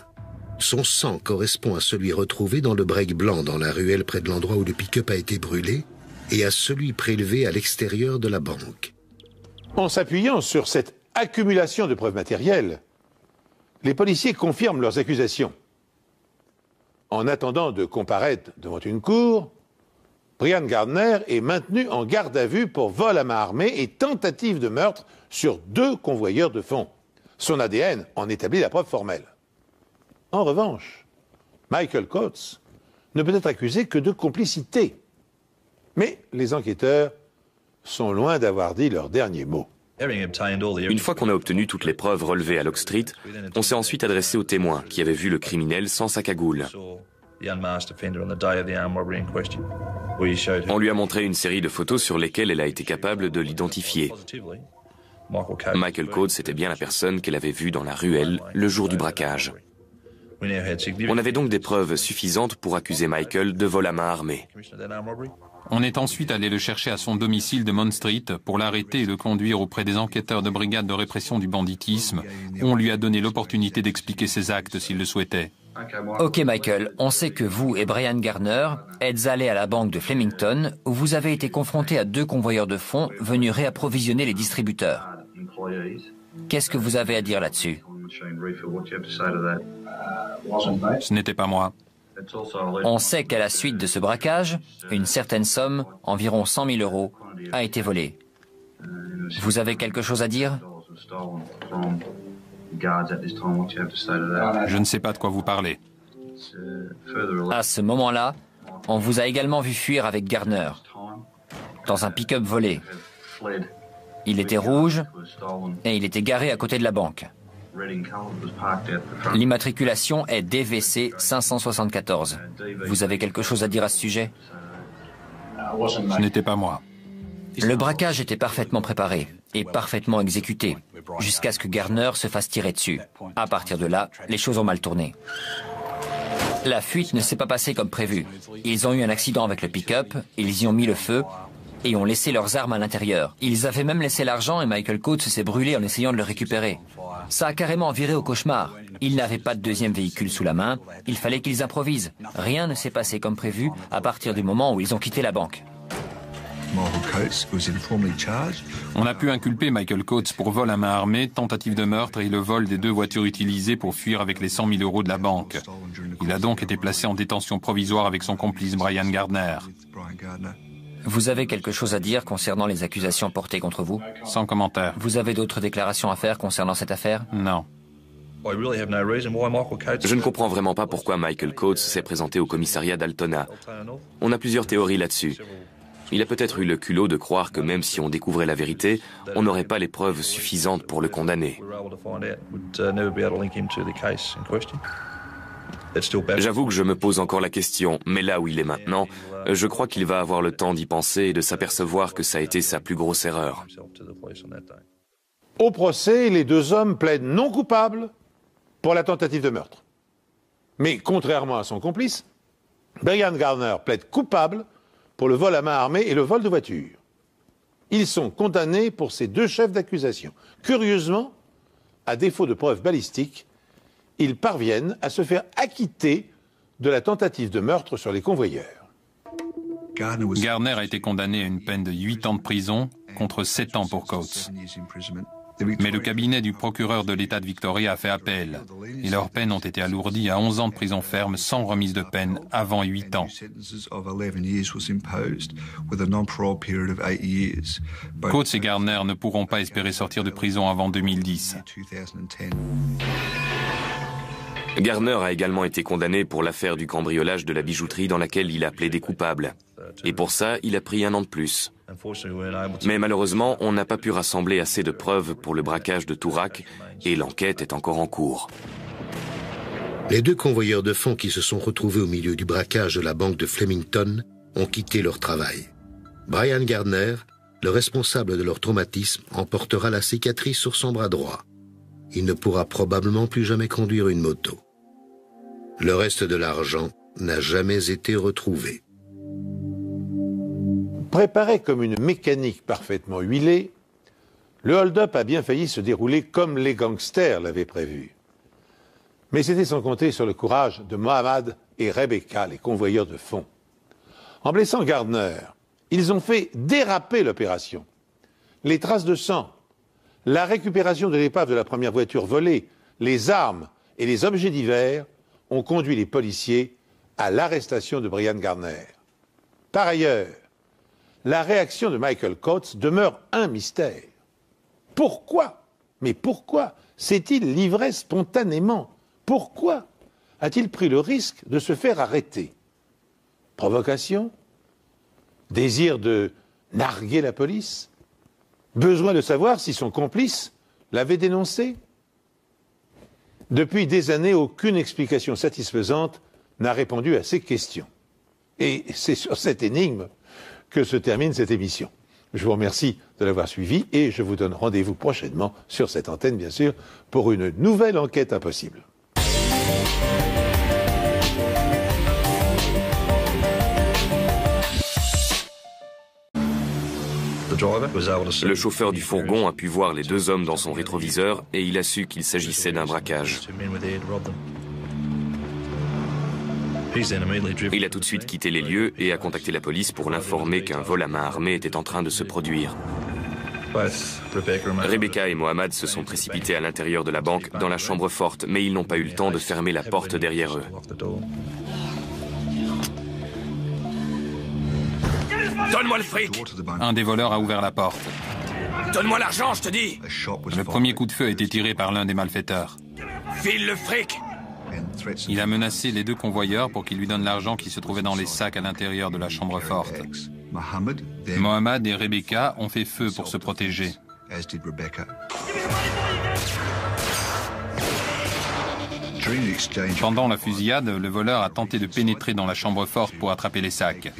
Son sang correspond à celui retrouvé dans le break blanc dans la ruelle près de l'endroit où le pick-up a été brûlé et à celui prélevé à l'extérieur de la banque. En s'appuyant sur cette accumulation de preuves matérielles, les policiers confirment leurs accusations. En attendant de comparaître devant une cour, Brian Gardner est maintenu en garde à vue pour vol à main armée et tentative de meurtre sur 2 convoyeurs de fonds. Son ADN en établit la preuve formelle. En revanche, Michael Coates ne peut être accusé que de complicité. Mais les enquêteurs sont loin d'avoir dit leur dernier mot. Une fois qu'on a obtenu toutes les preuves relevées à Locke Street, on s'est ensuite adressé aux témoins qui avaient vu le criminel sans sa cagoule. On lui a montré une série de photos sur lesquelles elle a été capable de l'identifier. Michael Coates était bien la personne qu'elle avait vue dans la ruelle le jour du braquage. On avait donc des preuves suffisantes pour accuser Michael de vol à main armée. On est ensuite allé le chercher à son domicile de Mount Street pour l'arrêter et le conduire auprès des enquêteurs de brigade de répression du banditisme, où on lui a donné l'opportunité d'expliquer ses actes s'il le souhaitait. Ok Michael, on sait que vous et Brian Gardner êtes allés à la banque de Flemington où vous avez été confrontés à 2 convoyeurs de fonds venus réapprovisionner les distributeurs. Qu'est-ce que vous avez à dire là-dessus? Ce n'était pas moi. On sait qu'à la suite de ce braquage, une certaine somme, environ 100 000 euros, a été volée. Vous avez quelque chose à dire? Je ne sais pas de quoi vous parlez. À ce moment-là, on vous a également vu fuir avec Gardner, dans un pick-up volé. Il était rouge et il était garé à côté de la banque. L'immatriculation est DVC 574. Vous avez quelque chose à dire à ce sujet? Ce n'était pas moi. Le braquage était parfaitement préparé et parfaitement exécuté, jusqu'à ce que Gardner se fasse tirer dessus. À partir de là, les choses ont mal tourné. La fuite ne s'est pas passée comme prévu. Ils ont eu un accident avec le pick-up, ils y ont mis le feu et ont laissé leurs armes à l'intérieur. Ils avaient même laissé l'argent et Michael Coates s'est brûlé en essayant de le récupérer. Ça a carrément viré au cauchemar. Ils n'avaient pas de deuxième véhicule sous la main, il fallait qu'ils improvisent. Rien ne s'est passé comme prévu à partir du moment où ils ont quitté la banque. On a pu inculper Michael Coates pour vol à main armée, tentative de meurtre et le vol des 2 voitures utilisées pour fuir avec les 100 000 euros de la banque. Il a donc été placé en détention provisoire avec son complice Brian Gardner. Vous avez quelque chose à dire concernant les accusations portées contre vous? Sans commentaire. Vous avez d'autres déclarations à faire concernant cette affaire? Non. Je ne comprends vraiment pas pourquoi Michael Coates s'est présenté au commissariat d'Altona. On a plusieurs théories là-dessus. Il a peut-être eu le culot de croire que même si on découvrait la vérité, on n'aurait pas les preuves suffisantes pour le condamner. J'avoue que je me pose encore la question, mais là où il est maintenant, je crois qu'il va avoir le temps d'y penser et de s'apercevoir que ça a été sa plus grosse erreur. Au procès, les 2 hommes plaident non coupables pour la tentative de meurtre. Mais contrairement à son complice, Brian Gardner plaide coupable pour le vol à main armée et le vol de voiture. Ils sont condamnés pour ces 2 chefs d'accusation. Curieusement, à défaut de preuves balistiques, ils parviennent à se faire acquitter de la tentative de meurtre sur les convoyeurs. Gardner a été condamné à une peine de 8 ans de prison contre 7 ans pour Coates. Mais le cabinet du procureur de l'État de Victoria a fait appel et leurs peines ont été alourdies à 11 ans de prison ferme sans remise de peine avant 8 ans. Coates et Gardner ne pourront pas espérer sortir de prison avant 2010. Gardner a également été condamné pour l'affaire du cambriolage de la bijouterie dans laquelle il a plaidé coupable. Et pour ça, il a pris 1 an de plus. Mais malheureusement, on n'a pas pu rassembler assez de preuves pour le braquage de Toorak et l'enquête est encore en cours. Les 2 convoyeurs de fonds qui se sont retrouvés au milieu du braquage de la banque de Flemington ont quitté leur travail. Brian Gardner le responsable de leur traumatisme en portera la cicatrice sur son bras droit. Il ne pourra probablement plus jamais conduire une moto. Le reste de l'argent n'a jamais été retrouvé. Préparé comme une mécanique parfaitement huilée, le hold-up a bien failli se dérouler comme les gangsters l'avaient prévu. Mais c'était sans compter sur le courage de Mohammad et Rebecca, les convoyeurs de fonds. En blessant Gardner, ils ont fait déraper l'opération. Les traces de sang, la récupération de l'épave de la première voiture volée, les armes et les objets divers ont conduit les policiers à l'arrestation de Brian Gardner. Par ailleurs, la réaction de Michael Coates demeure un mystère. Pourquoi? Mais pourquoi s'est-il livré spontanément? Pourquoi a-t-il pris le risque de se faire arrêter? Provocation? Désir de narguer la police? Besoin de savoir si son complice l'avait dénoncé? Depuis des années, aucune explication satisfaisante n'a répondu à ces questions. Et c'est sur cette énigme que se termine cette émission. Je vous remercie de l'avoir suivi et je vous donne rendez-vous prochainement sur cette antenne, bien sûr, pour une nouvelle enquête impossible. Le chauffeur du fourgon a pu voir les deux hommes dans son rétroviseur et il a su qu'il s'agissait d'un braquage. Il a tout de suite quitté les lieux et a contacté la police pour l'informer qu'un vol à main armée était en train de se produire. Rebecca et Mohammad se sont précipités à l'intérieur de la banque, dans la chambre forte, mais ils n'ont pas eu le temps de fermer la porte derrière eux. Donne-moi le fric! Un des voleurs a ouvert la porte. Donne-moi l'argent, je te dis! Le premier coup de feu a été tiré par l'un des malfaiteurs. File le fric! Il a menacé les deux convoyeurs pour qu'ils lui donnent l'argent qui se trouvait dans les sacs à l'intérieur de la chambre forte. Mohammad et Rebecca ont fait feu pour se protéger. Pendant la fusillade, le voleur a tenté de pénétrer dans la chambre forte pour attraper les sacs.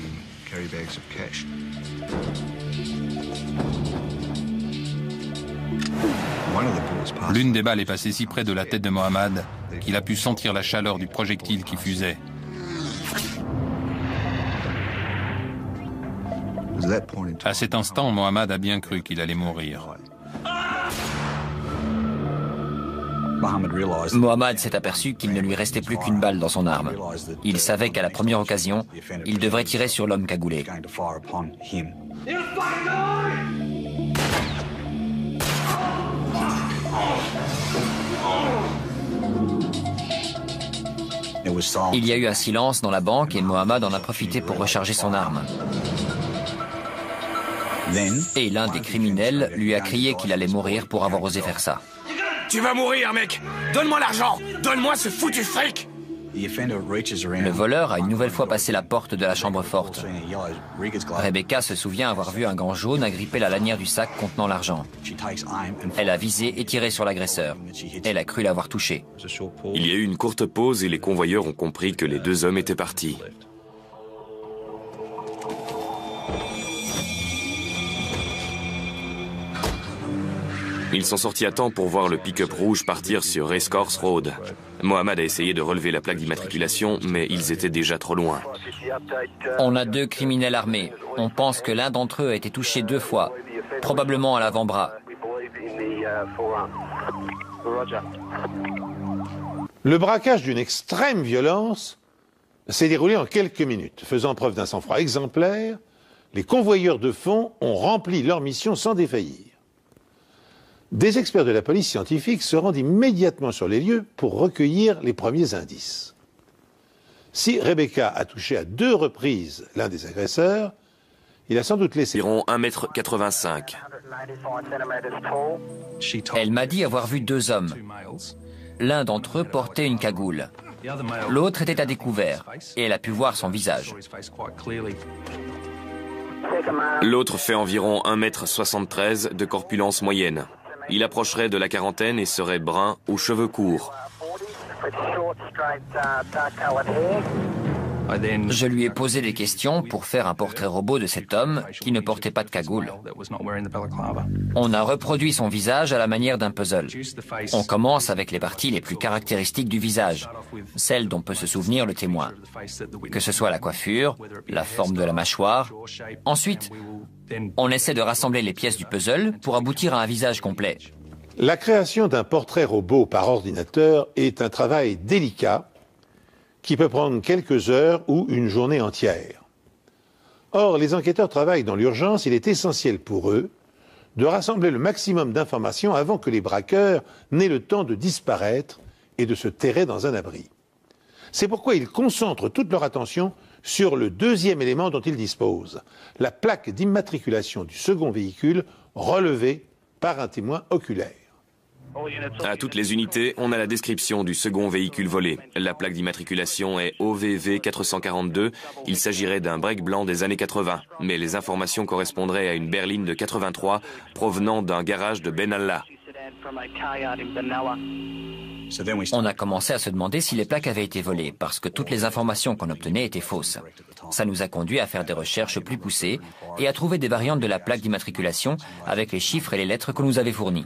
L'une des balles est passée si près de la tête de Mohammad qu'il a pu sentir la chaleur du projectile qui fusait. À cet instant, Mohammad a bien cru qu'il allait mourir. Mohammad s'est aperçu qu'il ne lui restait plus qu'une balle dans son arme. Il savait qu'à la première occasion, il devrait tirer sur l'homme cagoulé. Il y a eu un silence dans la banque et Mohammad en a profité pour recharger son arme. Et l'un des criminels lui a crié qu'il allait mourir pour avoir osé faire ça. Tu vas mourir, mec! Donne-moi l'argent! Donne-moi ce foutu fric! Le voleur a une nouvelle fois passé la porte de la chambre forte. Rebecca se souvient avoir vu un gant jaune agripper la lanière du sac contenant l'argent. Elle a visé et tiré sur l'agresseur. Elle a cru l'avoir touché. Il y a eu une courte pause et les convoyeurs ont compris que les deux hommes étaient partis. Ils sont sortis à temps pour voir le pick-up rouge partir sur Racecourse Road. Mohammad a essayé de relever la plaque d'immatriculation, mais ils étaient déjà trop loin. On a deux criminels armés. On pense que l'un d'entre eux a été touché 2 fois, probablement à l'avant-bras. Le braquage d'une extrême violence s'est déroulé en quelques minutes. Faisant preuve d'un sang-froid exemplaire, les convoyeurs de fonds ont rempli leur mission sans défaillir. Des experts de la police scientifique se rendent immédiatement sur les lieux pour recueillir les premiers indices. Si Rebecca a touché à 2 reprises l'un des agresseurs, il a sans doute laissé... Environ 1,85 m. Elle m'a dit avoir vu 2 hommes. L'un d'entre eux portait une cagoule. L'autre était à découvert et elle a pu voir son visage. L'autre fait environ 1,73 m de corpulence moyenne. Il approcherait de la quarantaine et serait brun aux cheveux courts. Je lui ai posé des questions pour faire un portrait robot de cet homme qui ne portait pas de cagoule. On a reproduit son visage à la manière d'un puzzle. On commence avec les parties les plus caractéristiques du visage, celles dont peut se souvenir le témoin, que ce soit la coiffure, la forme de la mâchoire. Ensuite, on essaie de rassembler les pièces du puzzle pour aboutir à un visage complet. La création d'un portrait robot par ordinateur est un travail délicat qui peut prendre quelques heures ou une journée entière. Or, les enquêteurs travaillent dans l'urgence, il est essentiel pour eux de rassembler le maximum d'informations avant que les braqueurs n'aient le temps de disparaître et de se terrer dans un abri. C'est pourquoi ils concentrent toute leur attention sur le deuxième élément dont ils disposent, la plaque d'immatriculation du second véhicule relevée par un témoin oculaire. À toutes les unités, on a la description du second véhicule volé. La plaque d'immatriculation est OVV 442. Il s'agirait d'un break blanc des années 80, mais les informations correspondraient à une berline de 83 provenant d'un garage de Ben Allah. On a commencé à se demander si les plaques avaient été volées, parce que toutes les informations qu'on obtenait étaient fausses. Ça nous a conduit à faire des recherches plus poussées et à trouver des variantes de la plaque d'immatriculation avec les chiffres et les lettres qu'on nous avait fournis.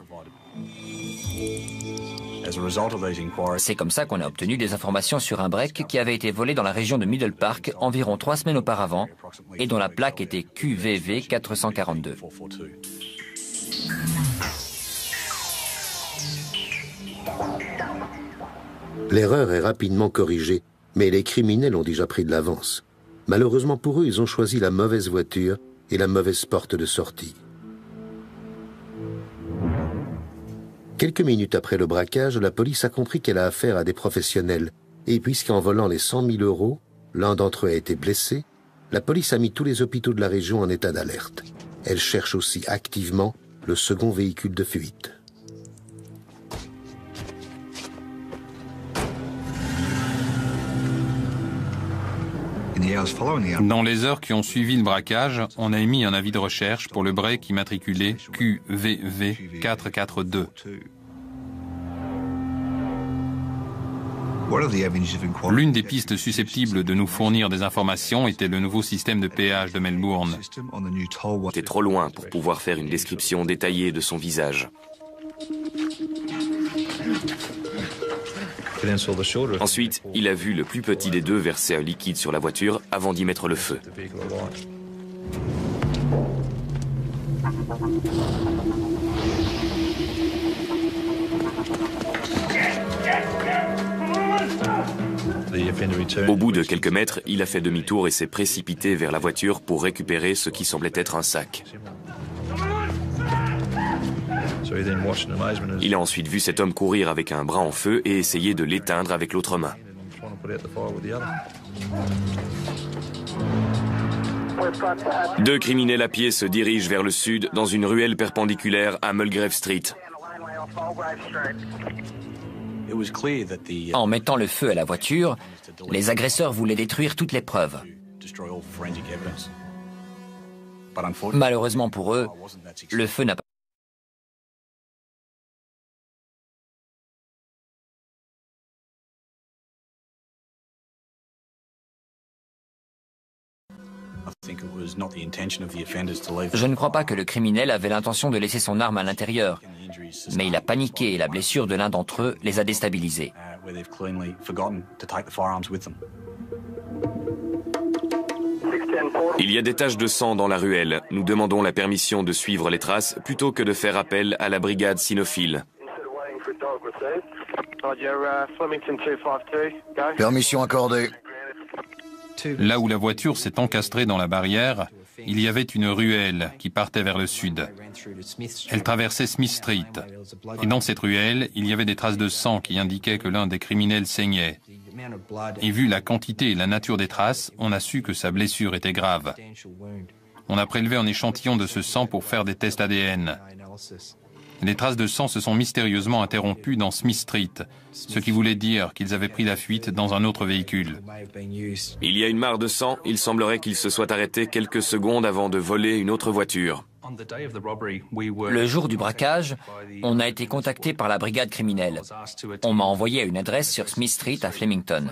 C'est comme ça qu'on a obtenu des informations sur un break qui avait été volé dans la région de Middle Park environ 3 semaines auparavant et dont la plaque était QVV 442. L'erreur est rapidement corrigée, mais les criminels ont déjà pris de l'avance. Malheureusement pour eux, ils ont choisi la mauvaise voiture et la mauvaise porte de sortie. Quelques minutes après le braquage, la police a compris qu'elle a affaire à des professionnels. Et puisqu'en volant les 100 000 euros, l'un d'entre eux a été blessé, la police a mis tous les hôpitaux de la région en état d'alerte. Elle cherche aussi activement le second véhicule de fuite. Dans les heures qui ont suivi le braquage, on a émis un avis de recherche pour le break immatriculé QVV 442. L'une des pistes susceptibles de nous fournir des informations était le nouveau système de péage de Melbourne. C'était trop loin pour pouvoir faire une description détaillée de son visage. Ensuite, il a vu le plus petit des deux verser un liquide sur la voiture avant d'y mettre le feu. Au bout de quelques mètres, il a fait demi-tour et s'est précipité vers la voiture pour récupérer ce qui semblait être un sac. Il a ensuite vu cet homme courir avec un bras en feu et essayer de l'éteindre avec l'autre main. Deux criminels à pied se dirigent vers le sud dans une ruelle perpendiculaire à Mulgrave Street. En mettant le feu à la voiture, les agresseurs voulaient détruire toutes les preuves. Malheureusement pour eux, le feu n'a pas... Je ne crois pas que le criminel avait l'intention de laisser son arme à l'intérieur, mais il a paniqué et la blessure de l'un d'entre eux les a déstabilisés. Il y a des taches de sang dans la ruelle. Nous demandons la permission de suivre les traces plutôt que de faire appel à la brigade cynophile. Permission accordée. Là où la voiture s'est encastrée dans la barrière, il y avait une ruelle qui partait vers le sud. Elle traversait Smith Street. Et dans cette ruelle, il y avait des traces de sang qui indiquaient que l'un des criminels saignait. Et vu la quantité et la nature des traces, on a su que sa blessure était grave. On a prélevé un échantillon de ce sang pour faire des tests ADN. Les traces de sang se sont mystérieusement interrompues dans Smith Street, ce qui voulait dire qu'ils avaient pris la fuite dans un autre véhicule. Il y a une mare de sang, il semblerait qu'ils se soient arrêtés quelques secondes avant de voler une autre voiture. Le jour du braquage, on a été contacté par la brigade criminelle. On m'a envoyé à une adresse sur Smith Street à Flemington.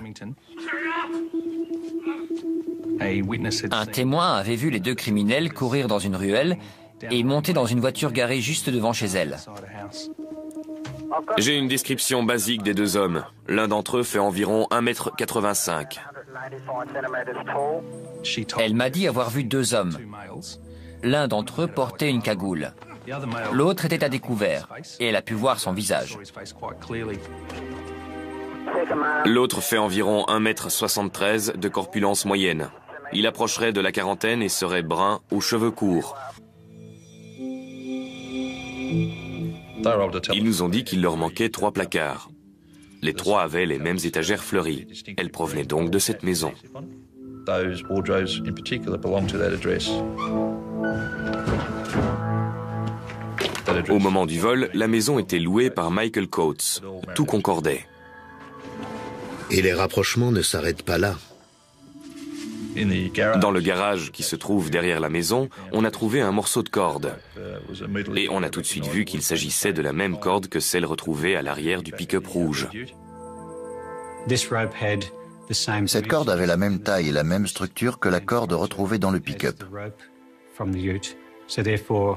Un témoin avait vu les deux criminels courir dans une ruelle et monter dans une voiture garée juste devant chez elle. J'ai une description basique des deux hommes. L'un d'entre eux fait environ 1,85 m. Elle m'a dit avoir vu deux hommes. L'un d'entre eux portait une cagoule. L'autre était à découvert et elle a pu voir son visage. L'autre fait environ 1,73 m de corpulence moyenne. Il approcherait de la quarantaine et serait brun aux cheveux courts. Ils nous ont dit qu'il leur manquait 3 placards. Les 3 avaient les mêmes étagères fleuries. Elles provenaient donc de cette maison. Au moment du vol, la maison était louée par Michael Coates. Tout concordait. Et les rapprochements ne s'arrêtent pas là. Dans le garage qui se trouve derrière la maison, on a trouvé un morceau de corde. Et on a tout de suite vu qu'il s'agissait de la même corde que celle retrouvée à l'arrière du pick-up rouge. Cette corde avait la même taille et la même structure que la corde retrouvée dans le pick-up.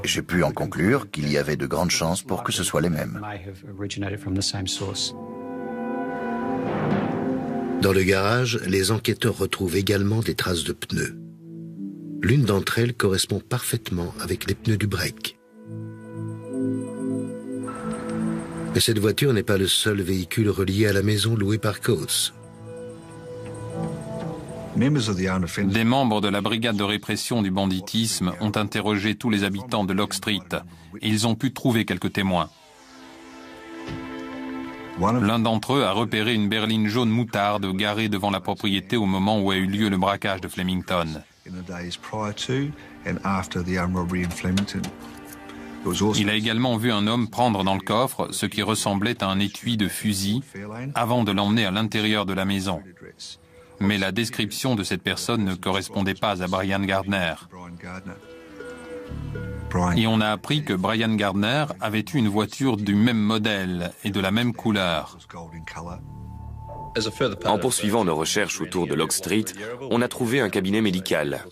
J'ai pu en conclure qu'il y avait de grandes chances pour que ce soit les mêmes. Dans le garage, les enquêteurs retrouvent également des traces de pneus. L'une d'entre elles correspond parfaitement avec les pneus du break. Mais cette voiture n'est pas le seul véhicule relié à la maison louée par Coates. Des membres de la brigade de répression du banditisme ont interrogé tous les habitants de Locke Street et ils ont pu trouver quelques témoins. L'un d'entre eux a repéré une berline jaune moutarde garée devant la propriété au moment où a eu lieu le braquage de Flemington. Il a également vu un homme prendre dans le coffre ce qui ressemblait à un étui de fusil avant de l'emmener à l'intérieur de la maison. Mais la description de cette personne ne correspondait pas à Brian Gardner. Et on a appris que Brian Gardner avait eu une voiture du même modèle et de la même couleur. En poursuivant nos recherches autour de Locke Street, on a trouvé un cabinet médical.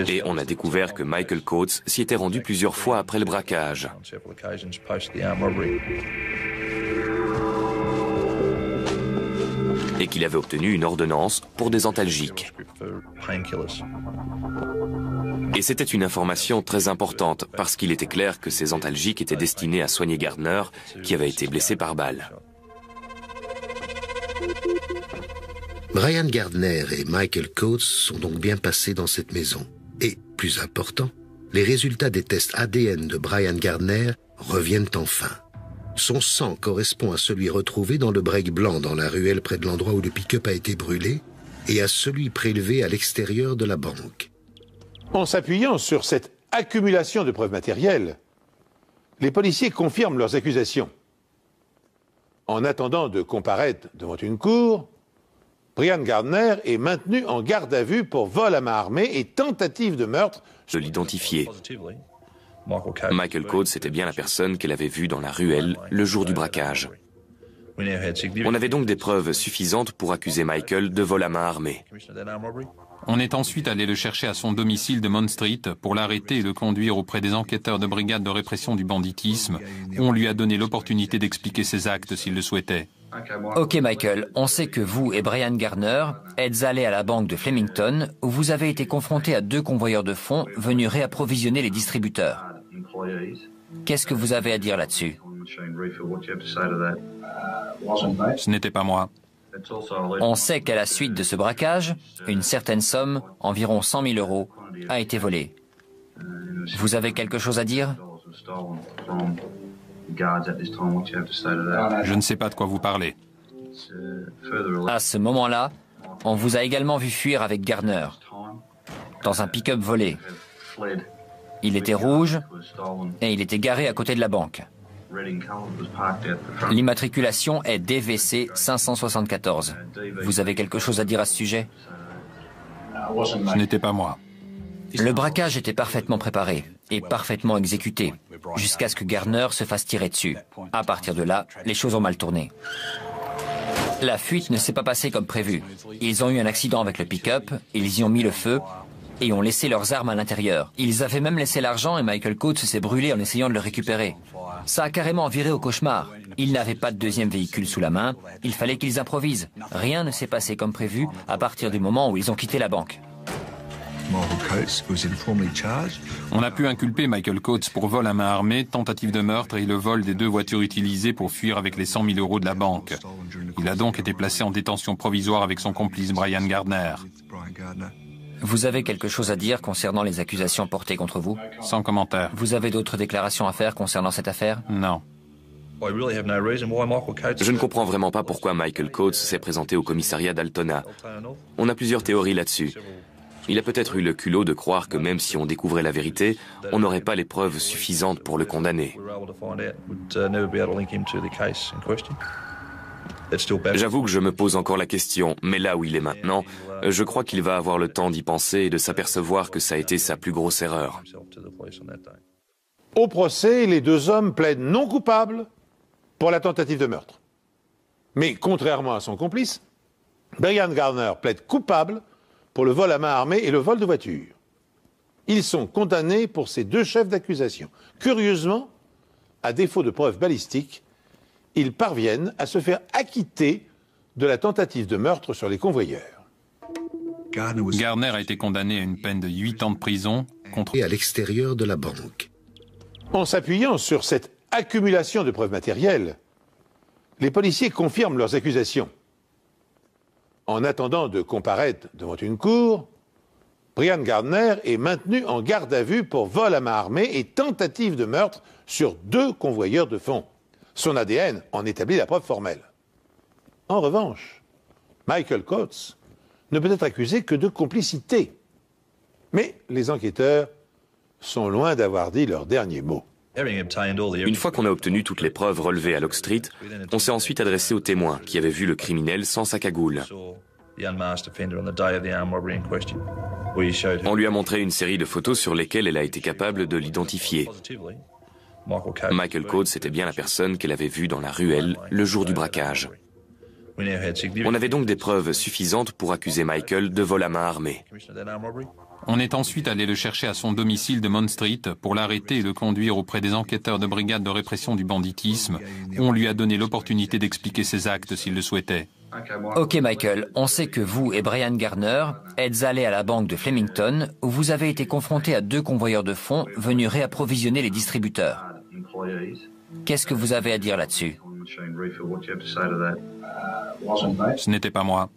Et on a découvert que Michael Coates s'y était rendu plusieurs fois après le braquage. Et qu'il avait obtenu une ordonnance pour des antalgiques. Et c'était une information très importante parce qu'il était clair que ces antalgiques étaient destinés à soigner Gardner, qui avait été blessé par balle. Brian Gardner et Michael Coates sont donc bien passés dans cette maison. Et, plus important, les résultats des tests ADN de Brian Gardner reviennent enfin. Son sang correspond à celui retrouvé dans le break blanc dans la ruelle près de l'endroit où le pick-up a été brûlé et à celui prélevé à l'extérieur de la banque. En s'appuyant sur cette accumulation de preuves matérielles, les policiers confirment leurs accusations. En attendant de comparaître devant une cour, Brian Gardner est maintenu en garde à vue pour vol à main armée et tentative de meurtre. De l'identifier. Michael Coates était bien la personne qu'elle avait vue dans la ruelle le jour du braquage. On avait donc des preuves suffisantes pour accuser Michael de vol à main armée. On est ensuite allé le chercher à son domicile de Mount Street pour l'arrêter et le conduire auprès des enquêteurs de brigade de répression du banditisme, où on lui a donné l'opportunité d'expliquer ses actes s'il le souhaitait. Ok Michael, on sait que vous et Brian Gardner êtes allés à la banque de Flemington où vous avez été confrontés à 2 convoyeurs de fonds venus réapprovisionner les distributeurs. Qu'est-ce que vous avez à dire là-dessus? Ce n'était pas moi. On sait qu'à la suite de ce braquage, une certaine somme, environ 100 000 €, a été volée. Vous avez quelque chose à dire? Je ne sais pas de quoi vous parlez. À ce moment-là, on vous a également vu fuir avec Gardner, dans un pick-up volé. Il était rouge et il était garé à côté de la banque. L'immatriculation est DVC 574. Vous avez quelque chose à dire à ce sujet? Ce n'était pas moi. Le braquage était parfaitement préparé et parfaitement exécuté, jusqu'à ce que Gardner se fasse tirer dessus. À partir de là, les choses ont mal tourné. La fuite ne s'est pas passée comme prévu. Ils ont eu un accident avec le pick-up, ils y ont mis le feu et ont laissé leurs armes à l'intérieur. Ils avaient même laissé l'argent et Michael Coates s'est brûlé en essayant de le récupérer. Ça a carrément viré au cauchemar. Ils n'avaient pas de deuxième véhicule sous la main, il fallait qu'ils improvisent. Rien ne s'est passé comme prévu à partir du moment où ils ont quitté la banque. On a pu inculper Michael Coates pour vol à main armée, tentative de meurtre et le vol des 2 voitures utilisées pour fuir avec les 100 000 € de la banque. Il a donc été placé en détention provisoire avec son complice Brian Gardner. Vous avez quelque chose à dire concernant les accusations portées contre vous? Sans commentaire. Vous avez d'autres déclarations à faire concernant cette affaire? Non. Je ne comprends vraiment pas pourquoi Michael Coates s'est présenté au commissariat d'Altona. On a plusieurs théories là-dessus. Il a peut-être eu le culot de croire que même si on découvrait la vérité, on n'aurait pas les preuves suffisantes pour le condamner. J'avoue que je me pose encore la question, mais là où il est maintenant, je crois qu'il va avoir le temps d'y penser et de s'apercevoir que ça a été sa plus grosse erreur. Au procès, les 2 hommes plaident non coupables pour la tentative de meurtre. Mais contrairement à son complice, Brian Gardner plaide coupable pour le vol à main armée et le vol de voiture. Ils sont condamnés pour ces 2 chefs d'accusation. Curieusement, à défaut de preuves balistiques, ils parviennent à se faire acquitter de la tentative de meurtre sur les convoyeurs. Gardner a été condamné à une peine de 8 ans de prison et à l'extérieur de la banque. En s'appuyant sur cette accumulation de preuves matérielles, les policiers confirment leurs accusations. En attendant de comparaître devant une cour, Brian Gardner est maintenu en garde à vue pour vol à main armée et tentative de meurtre sur 2 convoyeurs de fonds. Son ADN en établit la preuve formelle. En revanche, Michael Coates ne peut être accusé que de complicité. Mais les enquêteurs sont loin d'avoir dit leur dernier mot. Une fois qu'on a obtenu toutes les preuves relevées à Locke Street, on s'est ensuite adressé aux témoins qui avaient vu le criminel sans sa cagoule. On lui a montré une série de photos sur lesquelles elle a été capable de l'identifier. Michael Coates était bien la personne qu'elle avait vue dans la ruelle le jour du braquage. On avait donc des preuves suffisantes pour accuser Michael de vol à main armée. On est ensuite allé le chercher à son domicile de Mount Street pour l'arrêter et le conduire auprès des enquêteurs de brigade de répression du banditisme, où on lui a donné l'opportunité d'expliquer ses actes s'il le souhaitait. Ok Michael, on sait que vous et Brian Gardner êtes allés à la banque de Flemington, où vous avez été confrontés à 2 convoyeurs de fonds venus réapprovisionner les distributeurs. Qu'est-ce que vous avez à dire là-dessus? Ce n'était pas moi.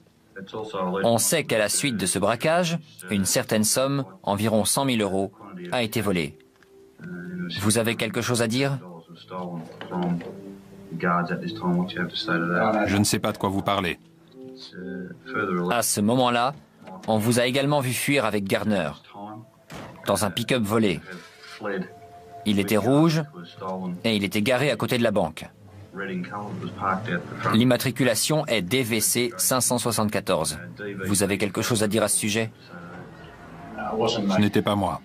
On sait qu'à la suite de ce braquage, une certaine somme, environ 100 000 €, a été volée. Vous avez quelque chose à dire? Je ne sais pas de quoi vous parlez. À ce moment-là, on vous a également vu fuir avec Gardner, dans un pick-up volé. Il était rouge et il était garé à côté de la banque. L'immatriculation est DVC 574. Vous avez quelque chose à dire à ce sujet? Ce n'était pas moi.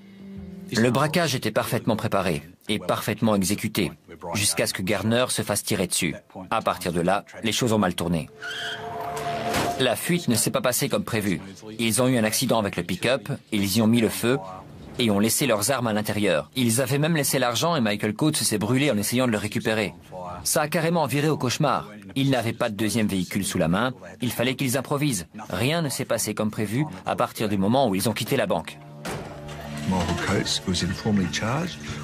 Le braquage était parfaitement préparé et parfaitement exécuté, jusqu'à ce que Gardner se fasse tirer dessus. À partir de là, les choses ont mal tourné. La fuite ne s'est pas passée comme prévu. Ils ont eu un accident avec le pick-up, ils y ont mis le feu et ont laissé leurs armes à l'intérieur. Ils avaient même laissé l'argent et Michael Coates s'est brûlé en essayant de le récupérer. Ça a carrément viré au cauchemar. Ils n'avaient pas de deuxième véhicule sous la main, il fallait qu'ils improvisent. Rien ne s'est passé comme prévu à partir du moment où ils ont quitté la banque.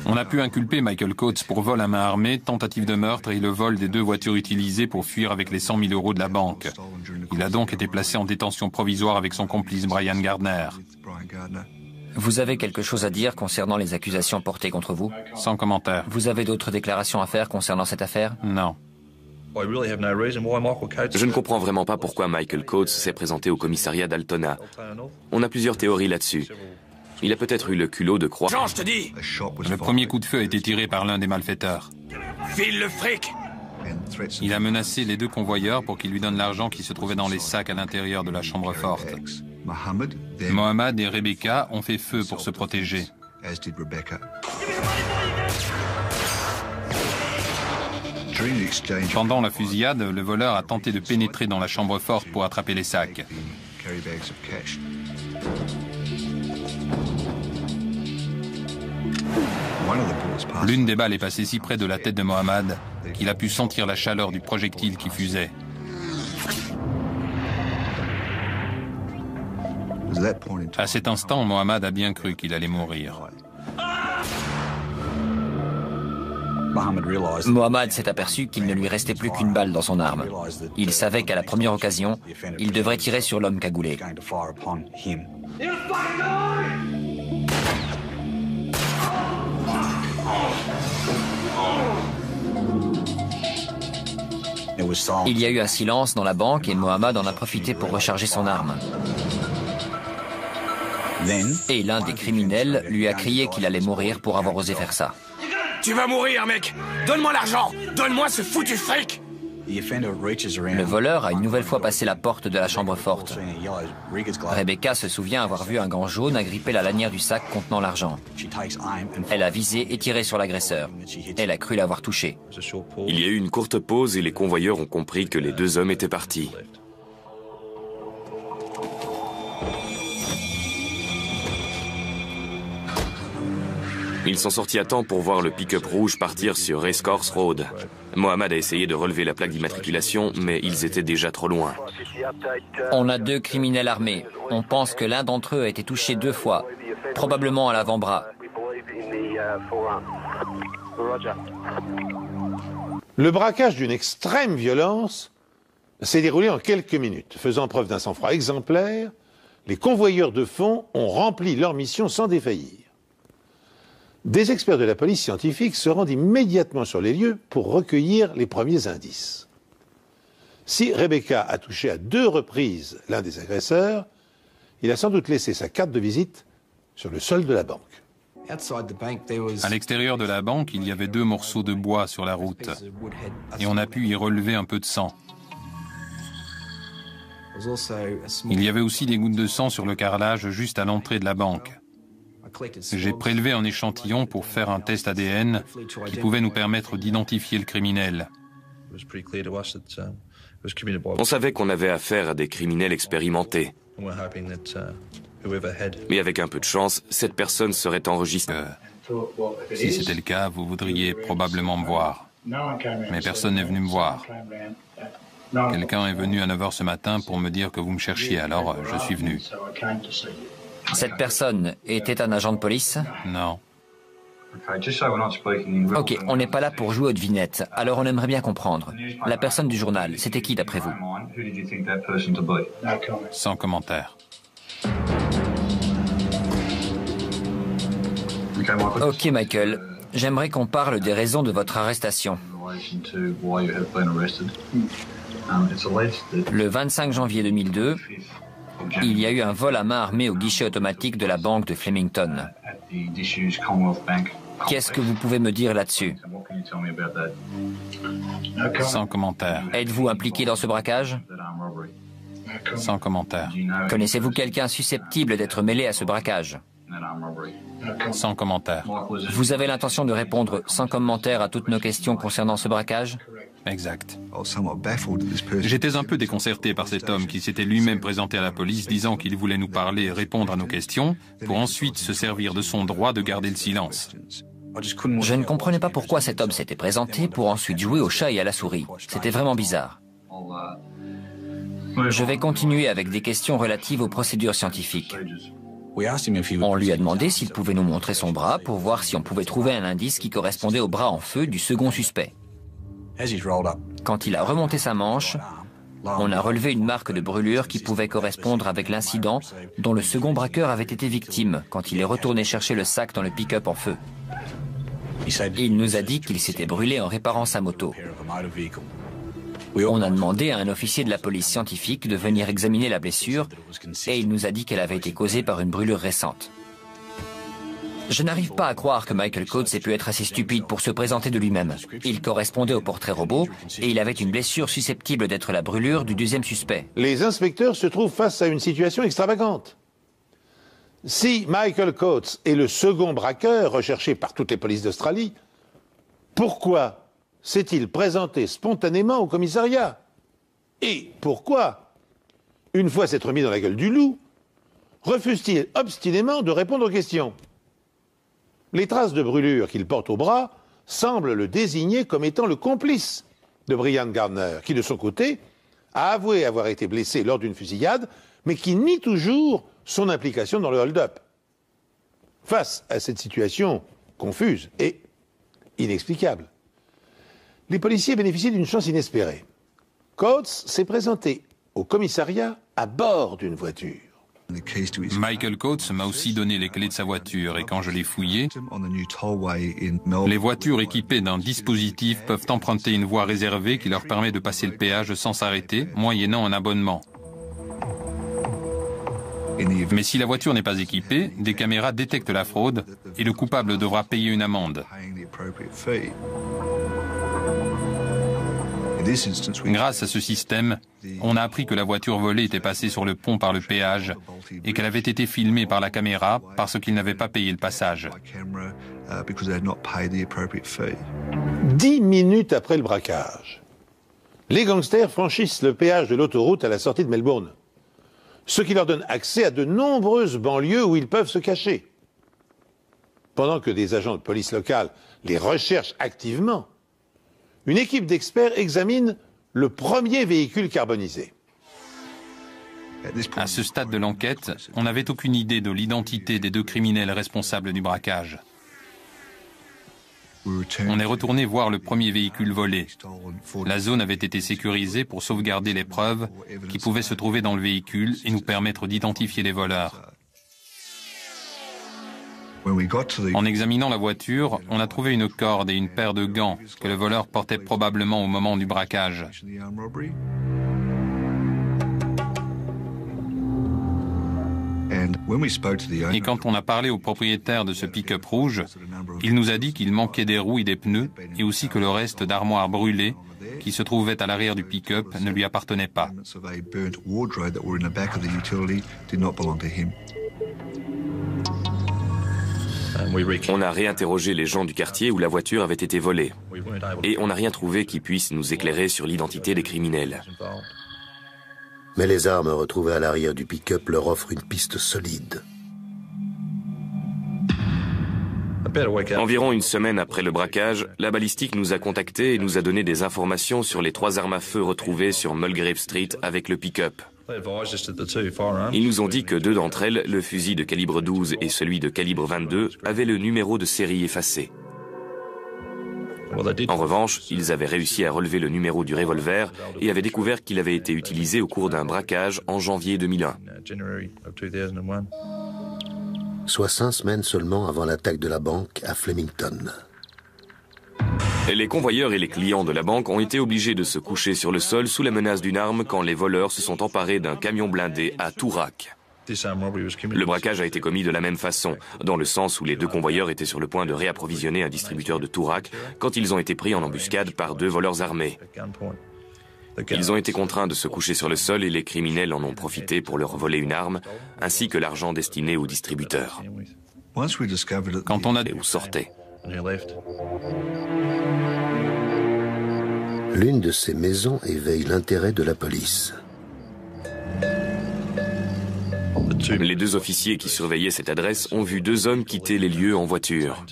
On a pu inculper Michael Coates pour vol à main armée, tentative de meurtre et le vol des 2 voitures utilisées pour fuir avec les 100 000 € de la banque. Il a donc été placé en détention provisoire avec son complice Brian Gardner. Vous avez quelque chose à dire concernant les accusations portées contre vous? Sans commentaire. Vous avez d'autres déclarations à faire concernant cette affaire? Non. Je ne comprends vraiment pas pourquoi Michael Coates s'est présenté au commissariat d'Altona. On a plusieurs théories là-dessus. Il a peut-être eu le culot de croire... Jean, je te dis! Le premier coup de feu a été tiré par l'un des malfaiteurs. File le fric! Il a menacé les 2 convoyeurs pour qu'ils lui donnent l'argent qui se trouvait dans les sacs à l'intérieur de la chambre forte. Mohamed et Rebecca ont fait feu pour se protéger. Pendant la fusillade, le voleur a tenté de pénétrer dans la chambre forte pour attraper les sacs. L'une des balles est passée si près de la tête de Mohammad qu'il a pu sentir la chaleur du projectile qui fusait. À cet instant, Mohammad a bien cru qu'il allait mourir. Mohammad s'est aperçu qu'il ne lui restait plus qu'une balle dans son arme. Il savait qu'à la première occasion, il devrait tirer sur l'homme cagoulé. Il y a eu un silence dans la banque et Mohammad en a profité pour recharger son arme. Et l'un des criminels lui a crié qu'il allait mourir pour avoir osé faire ça. Tu vas mourir, mec! Donne-moi l'argent! Donne-moi ce foutu fric! Le voleur a une nouvelle fois passé la porte de la chambre forte. Rebecca se souvient avoir vu un gant jaune agripper la lanière du sac contenant l'argent. Elle a visé et tiré sur l'agresseur. Elle a cru l'avoir touché. Il y a eu une courte pause et les convoyeurs ont compris que les deux hommes étaient partis. Ils sont sortis à temps pour voir le pick-up rouge partir sur Racecourse Road. Mohammad a essayé de relever la plaque d'immatriculation, mais ils étaient déjà trop loin. On a 2 criminels armés. On pense que l'un d'entre eux a été touché 2 fois, probablement à l'avant-bras. Le braquage d'une extrême violence s'est déroulé en quelques minutes. Faisant preuve d'un sang-froid exemplaire, les convoyeurs de fonds ont rempli leur mission sans défaillir. Des experts de la police scientifique se rendent immédiatement sur les lieux pour recueillir les premiers indices. Si Rebecca a touché à 2 reprises l'un des agresseurs, il a sans doute laissé sa carte de visite sur le sol de la banque. À l'extérieur de la banque, il y avait 2 morceaux de bois sur la route et on a pu y relever un peu de sang. Il y avait aussi des gouttes de sang sur le carrelage juste à l'entrée de la banque. J'ai prélevé un échantillon pour faire un test ADN qui pouvait nous permettre d'identifier le criminel. On savait qu'on avait affaire à des criminels expérimentés. Mais avec un peu de chance, cette personne serait enregistrée. Si c'était le cas, vous voudriez probablement me voir. Mais personne n'est venu me voir. Quelqu'un est venu à 9 h ce matin pour me dire que vous me cherchiez, alors je suis venu. Cette personne était un agent de police? Non. Ok, on n'est pas là pour jouer aux devinettes, alors on aimerait bien comprendre. La personne du journal, c'était qui d'après vous? Sans commentaire. Ok Michael, j'aimerais qu'on parle des raisons de votre arrestation. Le 25 janvier 2002, il y a eu un vol à main armée au guichet automatique de la banque de Flemington. Qu'est-ce que vous pouvez me dire là-dessus? Sans commentaire. Êtes-vous impliqué dans ce braquage? Sans commentaire. Connaissez-vous quelqu'un susceptible d'être mêlé à ce braquage? Sans commentaire. Vous avez l'intention de répondre sans commentaire à toutes nos questions concernant ce braquage? Exact. J'étais un peu déconcerté par cet homme qui s'était lui-même présenté à la police disant qu'il voulait nous parler et répondre à nos questions pour ensuite se servir de son droit de garder le silence. Je ne comprenais pas pourquoi cet homme s'était présenté pour ensuite jouer au chat et à la souris. C'était vraiment bizarre. Je vais continuer avec des questions relatives aux procédures scientifiques. On lui a demandé s'il pouvait nous montrer son bras pour voir si on pouvait trouver un indice qui correspondait au bras en feu du second suspect. Quand il a remonté sa manche, on a relevé une marque de brûlure qui pouvait correspondre avec l'incident dont le second braqueur avait été victime quand il est retourné chercher le sac dans le pick-up en feu. Il nous a dit qu'il s'était brûlé en réparant sa moto. On a demandé à un officier de la police scientifique de venir examiner la blessure et il nous a dit qu'elle avait été causée par une brûlure récente. Je n'arrive pas à croire que Michael Coates ait pu être assez stupide pour se présenter de lui-même. Il correspondait au portrait robot et il avait une blessure susceptible d'être la brûlure du deuxième suspect. Les inspecteurs se trouvent face à une situation extravagante. Si Michael Coates est le second braqueur recherché par toutes les polices d'Australie, Pourquoi s'est-il présenté spontanément au commissariat? Et pourquoi, une fois s'être mis dans la gueule du loup, refuse-t-il obstinément de répondre aux questions? Les traces de brûlure qu'il porte au bras semblent le désigner comme étant le complice de Brian Gardner, qui de son côté a avoué avoir été blessé lors d'une fusillade, mais qui nie toujours son implication dans le hold-up. Face à cette situation confuse et inexplicable, les policiers bénéficient d'une chance inespérée. Coates s'est présenté au commissariat à bord d'une voiture. Michael Coates m'a aussi donné les clés de sa voiture et quand je l'ai fouillée, les voitures équipées d'un dispositif peuvent emprunter une voie réservée qui leur permet de passer le péage sans s'arrêter, moyennant un abonnement. Mais si la voiture n'est pas équipée, des caméras détectent la fraude et le coupable devra payer une amende. Grâce à ce système, on a appris que la voiture volée était passée sur le pont par le péage et qu'elle avait été filmée par la caméra parce qu'il n'avait pas payé le passage. 10 minutes après le braquage, les gangsters franchissent le péage de l'autoroute à la sortie de Melbourne, ce qui leur donne accès à de nombreuses banlieues où ils peuvent se cacher. Pendant que des agents de police locale les recherchent activement, une équipe d'experts examine le premier véhicule carbonisé. À ce stade de l'enquête, on n'avait aucune idée de l'identité des 2 criminels responsables du braquage. On est retourné voir le premier véhicule volé. La zone avait été sécurisée pour sauvegarder les preuves qui pouvaient se trouver dans le véhicule et nous permettre d'identifier les voleurs. En examinant la voiture, on a trouvé une corde et une paire de gants que le voleur portait probablement au moment du braquage. Et quand on a parlé au propriétaire de ce pick-up rouge, il nous a dit qu'il manquait des roues et des pneus et aussi que le reste d'armoire brûlée qui se trouvait à l'arrière du pick-up ne lui appartenait pas. On a réinterrogé les gens du quartier où la voiture avait été volée. Et on n'a rien trouvé qui puisse nous éclairer sur l'identité des criminels. Mais les armes retrouvées à l'arrière du pick-up leur offrent une piste solide. Environ une semaine après le braquage, la balistique nous a contactés et nous a donné des informations sur les 3 armes à feu retrouvées sur Mulgrave Street avec le pick-up. Ils nous ont dit que 2 d'entre elles, le fusil de calibre 12 et celui de calibre 22, avaient le numéro de série effacé. En revanche, ils avaient réussi à relever le numéro du revolver et avaient découvert qu'il avait été utilisé au cours d'un braquage en janvier 2001. Soit 5 semaines seulement avant l'attaque de la banque à Flemington. Les convoyeurs et les clients de la banque ont été obligés de se coucher sur le sol sous la menace d'une arme quand les voleurs se sont emparés d'un camion blindé à Toorak. Le braquage a été commis de la même façon, dans le sens où les 2 convoyeurs étaient sur le point de réapprovisionner un distributeur de Toorak quand ils ont été pris en embuscade par 2 voleurs armés. Ils ont été contraints de se coucher sur le sol et les criminels en ont profité pour leur voler une arme, ainsi que l'argent destiné au distributeur. Quand on a Et où sortait. L'une de ces maisons éveille l'intérêt de la police. Les 2 officiers qui surveillaient cette adresse ont vu 2 hommes quitter les lieux en voiture.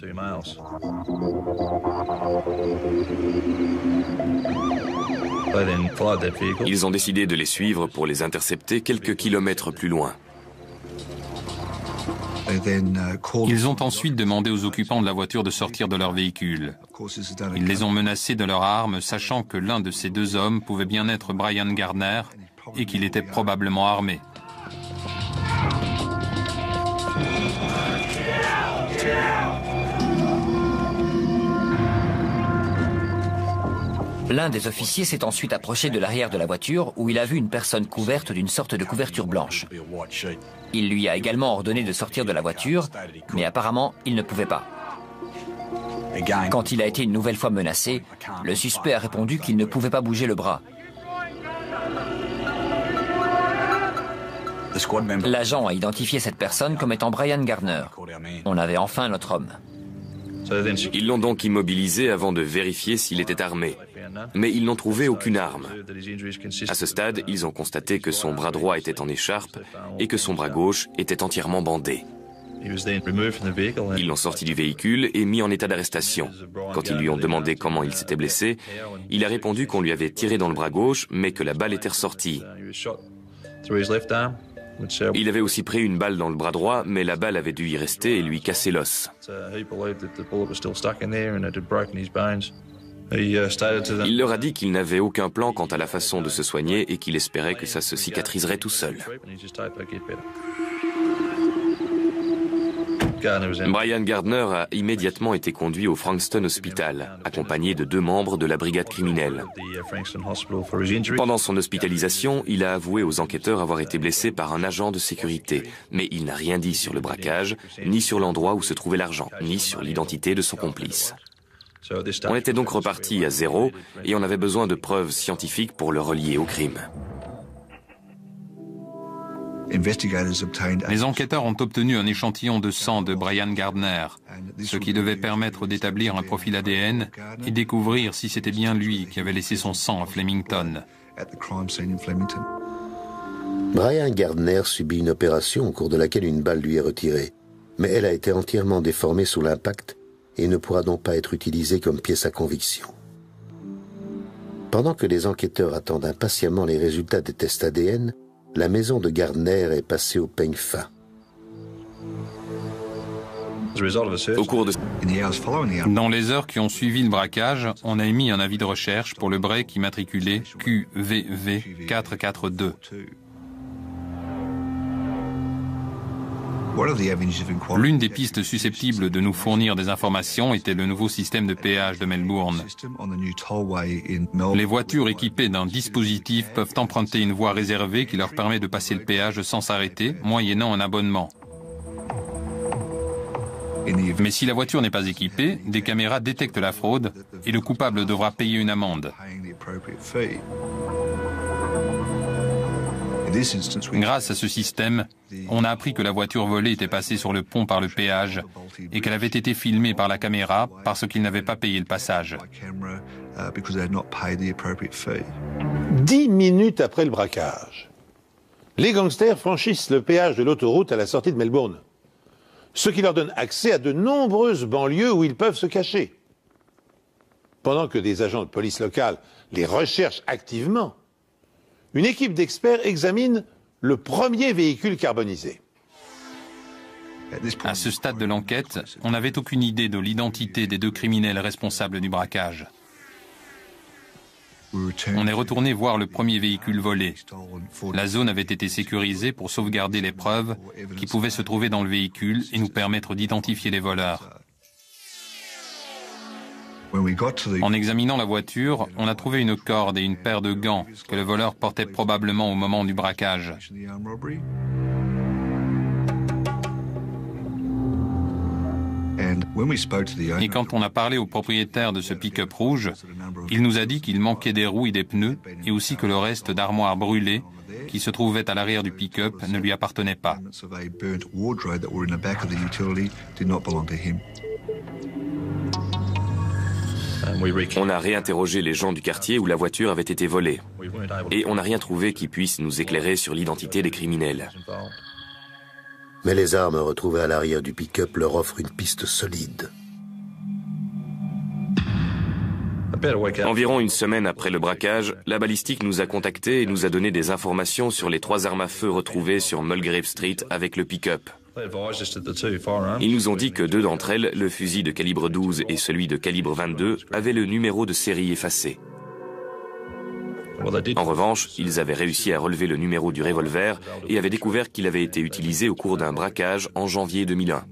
Ils ont décidé de les suivre pour les intercepter quelques kilomètres plus loin. Ils ont ensuite demandé aux occupants de la voiture de sortir de leur véhicule. Ils les ont menacés de leurs armes, sachant que l'un de ces 2 hommes pouvait bien être Brian Gardner et qu'il était probablement armé. L'un des officiers s'est ensuite approché de l'arrière de la voiture où il a vu une personne couverte d'une sorte de couverture blanche. Il lui a également ordonné de sortir de la voiture, mais apparemment, il ne pouvait pas. Quand il a été une nouvelle fois menacé, le suspect a répondu qu'il ne pouvait pas bouger le bras. L'agent a identifié cette personne comme étant Brian Gardner. On avait enfin notre homme. Ils l'ont donc immobilisé avant de vérifier s'il était armé. Mais ils n'ont trouvé aucune arme. À ce stade, ils ont constaté que son bras droit était en écharpe et que son bras gauche était entièrement bandé. Ils l'ont sorti du véhicule et mis en état d'arrestation. Quand ils lui ont demandé comment il s'était blessé, il a répondu qu'on lui avait tiré dans le bras gauche, mais que la balle était ressortie. Il avait aussi pris une balle dans le bras droit, mais la balle avait dû y rester et lui casser l'os. Il leur a dit qu'il n'avait aucun plan quant à la façon de se soigner et qu'il espérait que ça se cicatriserait tout seul. Brian Gardner a immédiatement été conduit au Frankston Hospital, accompagné de 2 membres de la brigade criminelle. Pendant son hospitalisation, il a avoué aux enquêteurs avoir été blessé par un agent de sécurité, mais il n'a rien dit sur le braquage, ni sur l'endroit où se trouvait l'argent, ni sur l'identité de son complice. On était donc reparti à zéro et on avait besoin de preuves scientifiques pour le relier au crime. Les enquêteurs ont obtenu un échantillon de sang de Brian Gardner, ce qui devait permettre d'établir un profil ADN et découvrir si c'était bien lui qui avait laissé son sang à Flemington. Brian Gardner subit une opération au cours de laquelle une balle lui est retirée, mais elle a été entièrement déformée sous l'impact et ne pourra donc pas être utilisée comme pièce à conviction. Pendant que les enquêteurs attendent impatiemment les résultats des tests ADN, la maison de Gardner est passée au peigne fin. Au cours de... Dans les heures qui ont suivi le braquage, on a émis un avis de recherche pour le break immatriculé QVV 442. L'une des pistes susceptibles de nous fournir des informations était le nouveau système de péage de Melbourne. Les voitures équipées d'un dispositif peuvent emprunter une voie réservée qui leur permet de passer le péage sans s'arrêter, moyennant un abonnement. Mais si la voiture n'est pas équipée, des caméras détectent la fraude et le coupable devra payer une amende. Grâce à ce système, on a appris que la voiture volée était passée sur le pont par le péage et qu'elle avait été filmée par la caméra parce qu'il n'avait pas payé le passage. 10 minutes après le braquage, les gangsters franchissent le péage de l'autoroute à la sortie de Melbourne, ce qui leur donne accès à de nombreuses banlieues où ils peuvent se cacher. Pendant que des agents de police locale les recherchent activement, une équipe d'experts examine le premier véhicule carbonisé. À ce stade de l'enquête, on n'avait aucune idée de l'identité des 2 criminels responsables du braquage. On est retourné voir le premier véhicule volé. La zone avait été sécurisée pour sauvegarder les preuves qui pouvaient se trouver dans le véhicule et nous permettre d'identifier les voleurs. En examinant la voiture, on a trouvé une corde et une paire de gants que le voleur portait probablement au moment du braquage. Et quand on a parlé au propriétaire de ce pick-up rouge, il nous a dit qu'il manquait des roues et des pneus et aussi que le reste d'armoire brûlée qui se trouvait à l'arrière du pick-up ne lui appartenait pas. On a réinterrogé les gens du quartier où la voiture avait été volée. Et on n'a rien trouvé qui puisse nous éclairer sur l'identité des criminels. Mais les armes retrouvées à l'arrière du pick-up leur offrent une piste solide. Environ une semaine après le braquage, la balistique nous a contactés et nous a donné des informations sur les 3 armes à feu retrouvées sur Mulgrave Street avec le pick-up. Ils nous ont dit que 2 d'entre elles, le fusil de calibre 12 et celui de calibre 22, avaient le numéro de série effacé. En revanche, ils avaient réussi à relever le numéro du revolver et avaient découvert qu'il avait été utilisé au cours d'un braquage en janvier 2001.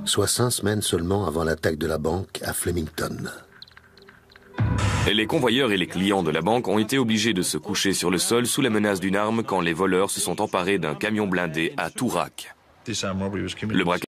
Soit 5 semaines seulement avant l'attaque de la banque à Flemington. Les convoyeurs et les clients de la banque ont été obligés de se coucher sur le sol sous la menace d'une arme quand les voleurs se sont emparés d'un camion blindé à Toorak. Le braquage